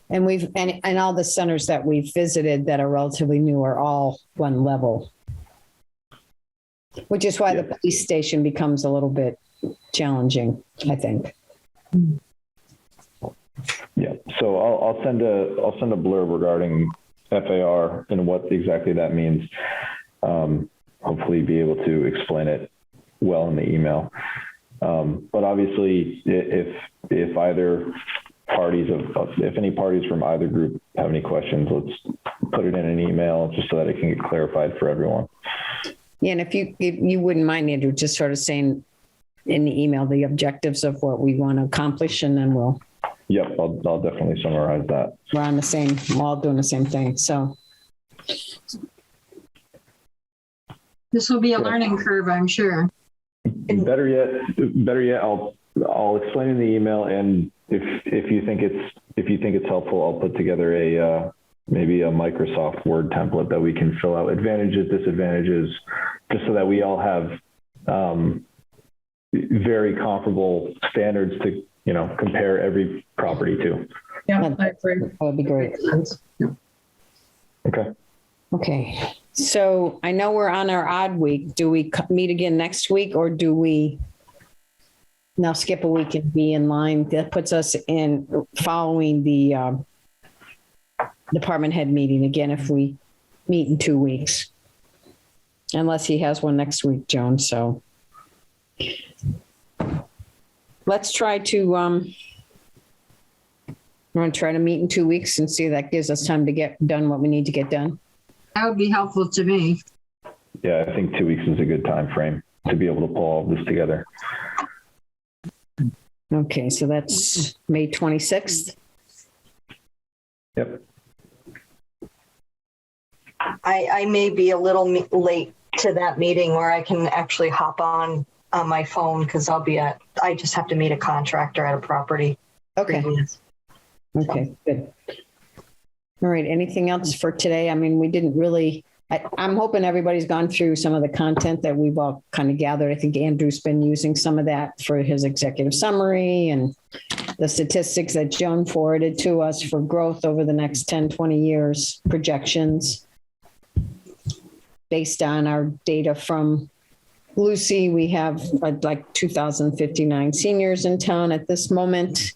And and all the centers that we've visited that are relatively new are all one level, which is why the police station becomes a little bit challenging, I think. Yeah, so I'll send a blurb regarding FAR and what exactly that means. Hopefully be able to explain it well in the email. But obviously, if either parties if any parties from either group have any questions, let's put it in an email just so that it can get clarified for everyone. Yeah, and if you wouldn't mind, Andrew, just sort of saying in the email the objectives of what we want to accomplish, and then we'll. Yep, I'll definitely summarize that. We're all doing the same thing. So This will be a learning curve, I'm sure. Better yet, I'll explain in the email, and if you think it's helpful, I'll put together maybe a Microsoft Word template that we can fill out advantages, disadvantages, just so that we all have very comparable standards to, you know, compare every property to. Yeah, I agree. that would be great. Yeah. Okay. Okay. So I know we're on our odd week. Do we meet again next week, or do we now skip a week and be in line? That puts us in following the department head meeting again if we meet in 2 weeks. Unless he has one next week, Joan. So let's try to I'm going to try to meet in 2 weeks and see if that gives us time to get done what we need to get done. That would be helpful to me. Yeah, I think 2 weeks is a good time frame to be able to pull all this together. Okay, so that's May 26th. Yep. I may be a little late to that meeting where I can actually hop on my phone, because I just have to meet a contractor at a property. Okay. Okay, good. All right, anything else for today? I mean, we didn't really, I'm hoping everybody's gone through some of the content that we've all kind of gathered. I think Andrew's been using some of that for his executive summary, and the statistics that Joan forwarded to us for growth over the next 10, 20 years, projections. Based on our data from Lucy, we have like 2,059 seniors in town at this moment.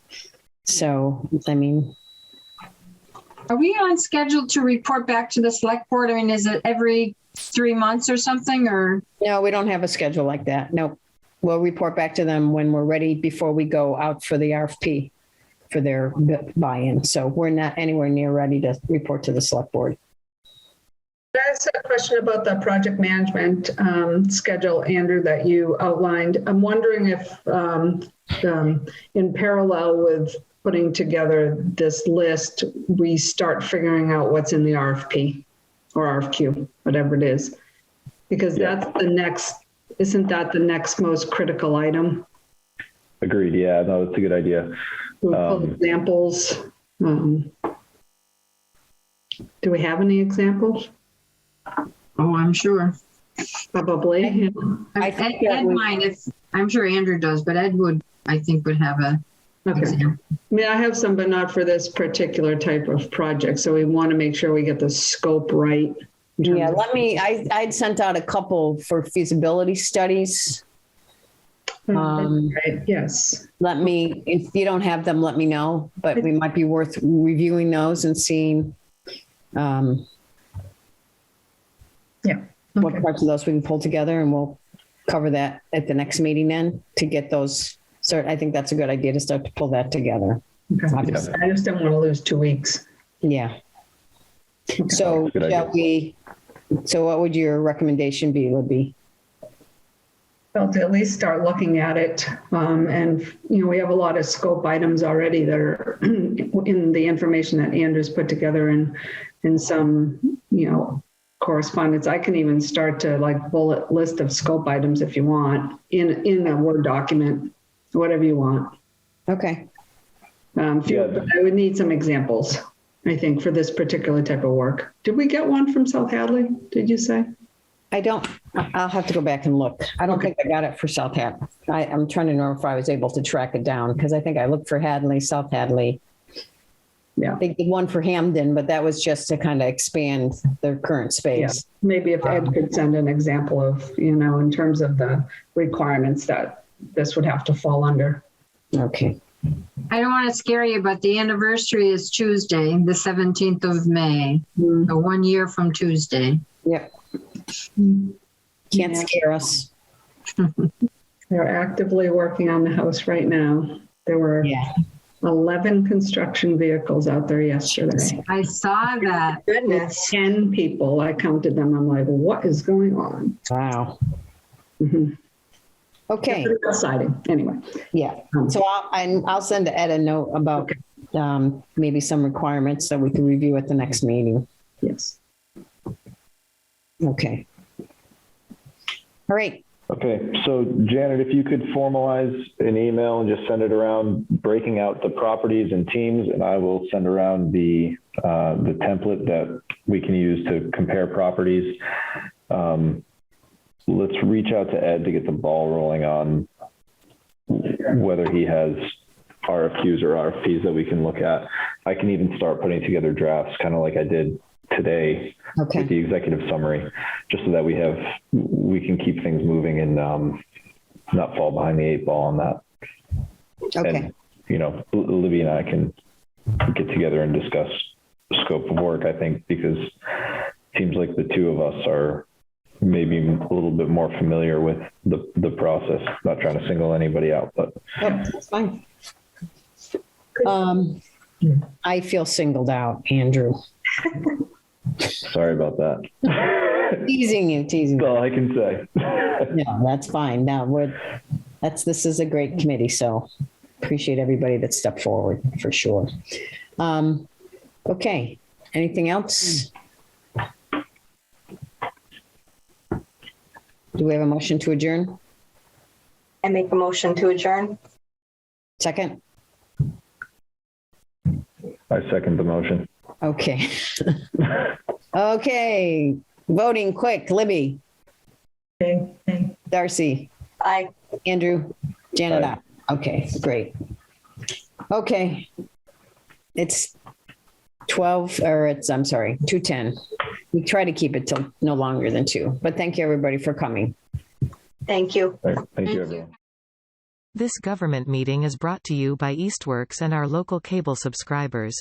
So, I mean, Are we on schedule to report back to the select board? I mean, is it every 3 months or something, or? no, we don't have a schedule like that. No, we'll report back to them when we're ready before we go out for the RFP for their buy-in. So we're not anywhere near ready to report to the select board. Can I ask a question about the project management schedule, Andrew, that you outlined? I'm wondering if in parallel with putting together this list, we start figuring out what's in the RFP or RFQ, whatever it is, because that's the next, isn't that the next most critical item? Agreed. Yeah, no, that's a good idea. We'll pull examples. Do we have any examples? Oh, I'm sure. Probably. Yeah. Ed might, I'm sure Andrew does, but Ed would, I think, would have a example. I mean, I have some, but not for this particular type of project. So we want to make sure we get the scope right. Yeah, I'd sent out a couple for feasibility studies. Right. Yes. If you don't have them, let me know, but we might be worth reviewing those and seeing what parts of those we can pull together, and we'll cover that at the next meeting then to get those. So I think that's a good idea to start to pull that together. Okay. I just don't want to lose 2 weeks. Yeah. Okay. So shall we So what would your recommendation be, Libby? Well, to at least start looking at it. And, we have a lot of scope items already that are in the information that Andrew's put together in some, correspondence. I can even start to bullet list of scope items if you want in a Word document, whatever you want. Okay. I would need some examples, I think, for this particular type of work. Did we get one from South Hadley, did you say? I'll have to go back and look. I don't think I got it for South Hadley. I'm trying to know if I was able to track it down because I think I looked for Hadley, South Hadley. Yeah. They did one for Hamden, but that was just to kind of expand their current space. Yeah. Maybe if Ed could send an example of, in terms of the requirements that this would have to fall under. Okay. I don't want to scare you, but the anniversary is Tuesday, the 17th of May. So 1 year from Tuesday. Yep. Can't scare us. They're actively working on the house right now. There were 11 construction vehicles out there yesterday. I saw that. Goodness. 10 people. I counted them. I'm like, what is going on? Wow. Mm-hmm. Okay. Exciting. Anyway. Yeah. So I'll send Ed a note about maybe some requirements that we can review at the next meeting. Yes. Okay. All right. Okay, so Janet, if you could formalize an email and just send it around, breaking out the properties and teams, and I will send around the template that we can use to compare properties. Let's reach out to Ed to get the ball rolling on whether he has RFQs or RFPs that we can look at. I can even start putting together drafts, kind of like I did today with the executive summary, just so that we can keep things moving and not fall behind the 8 ball on that. Okay. And, Libby and I can get together and discuss scope of work, I think, because it seems like the two of us are maybe a little bit more familiar with the process. Not trying to single anybody out, but that's fine. I feel singled out, Andrew. Sorry about that. Teasing you. That's all I can say. No, that's fine. No, this is a great committee, so appreciate everybody that stepped forward for sure. Okay. Anything else? Do we have a motion to adjourn? I make a motion to adjourn. Second? I second the motion. Okay. Okay. Voting quick. Libby. Okay. Darcy. Aye. Andrew. Janet. Aye. Okay, great. Okay. It's 2:10. We try to keep it till no longer than 2, but thank you everybody for coming. Thank you. All right. Thank you, everyone. This government meeting is brought to you by Eastworks and our local cable subscribers.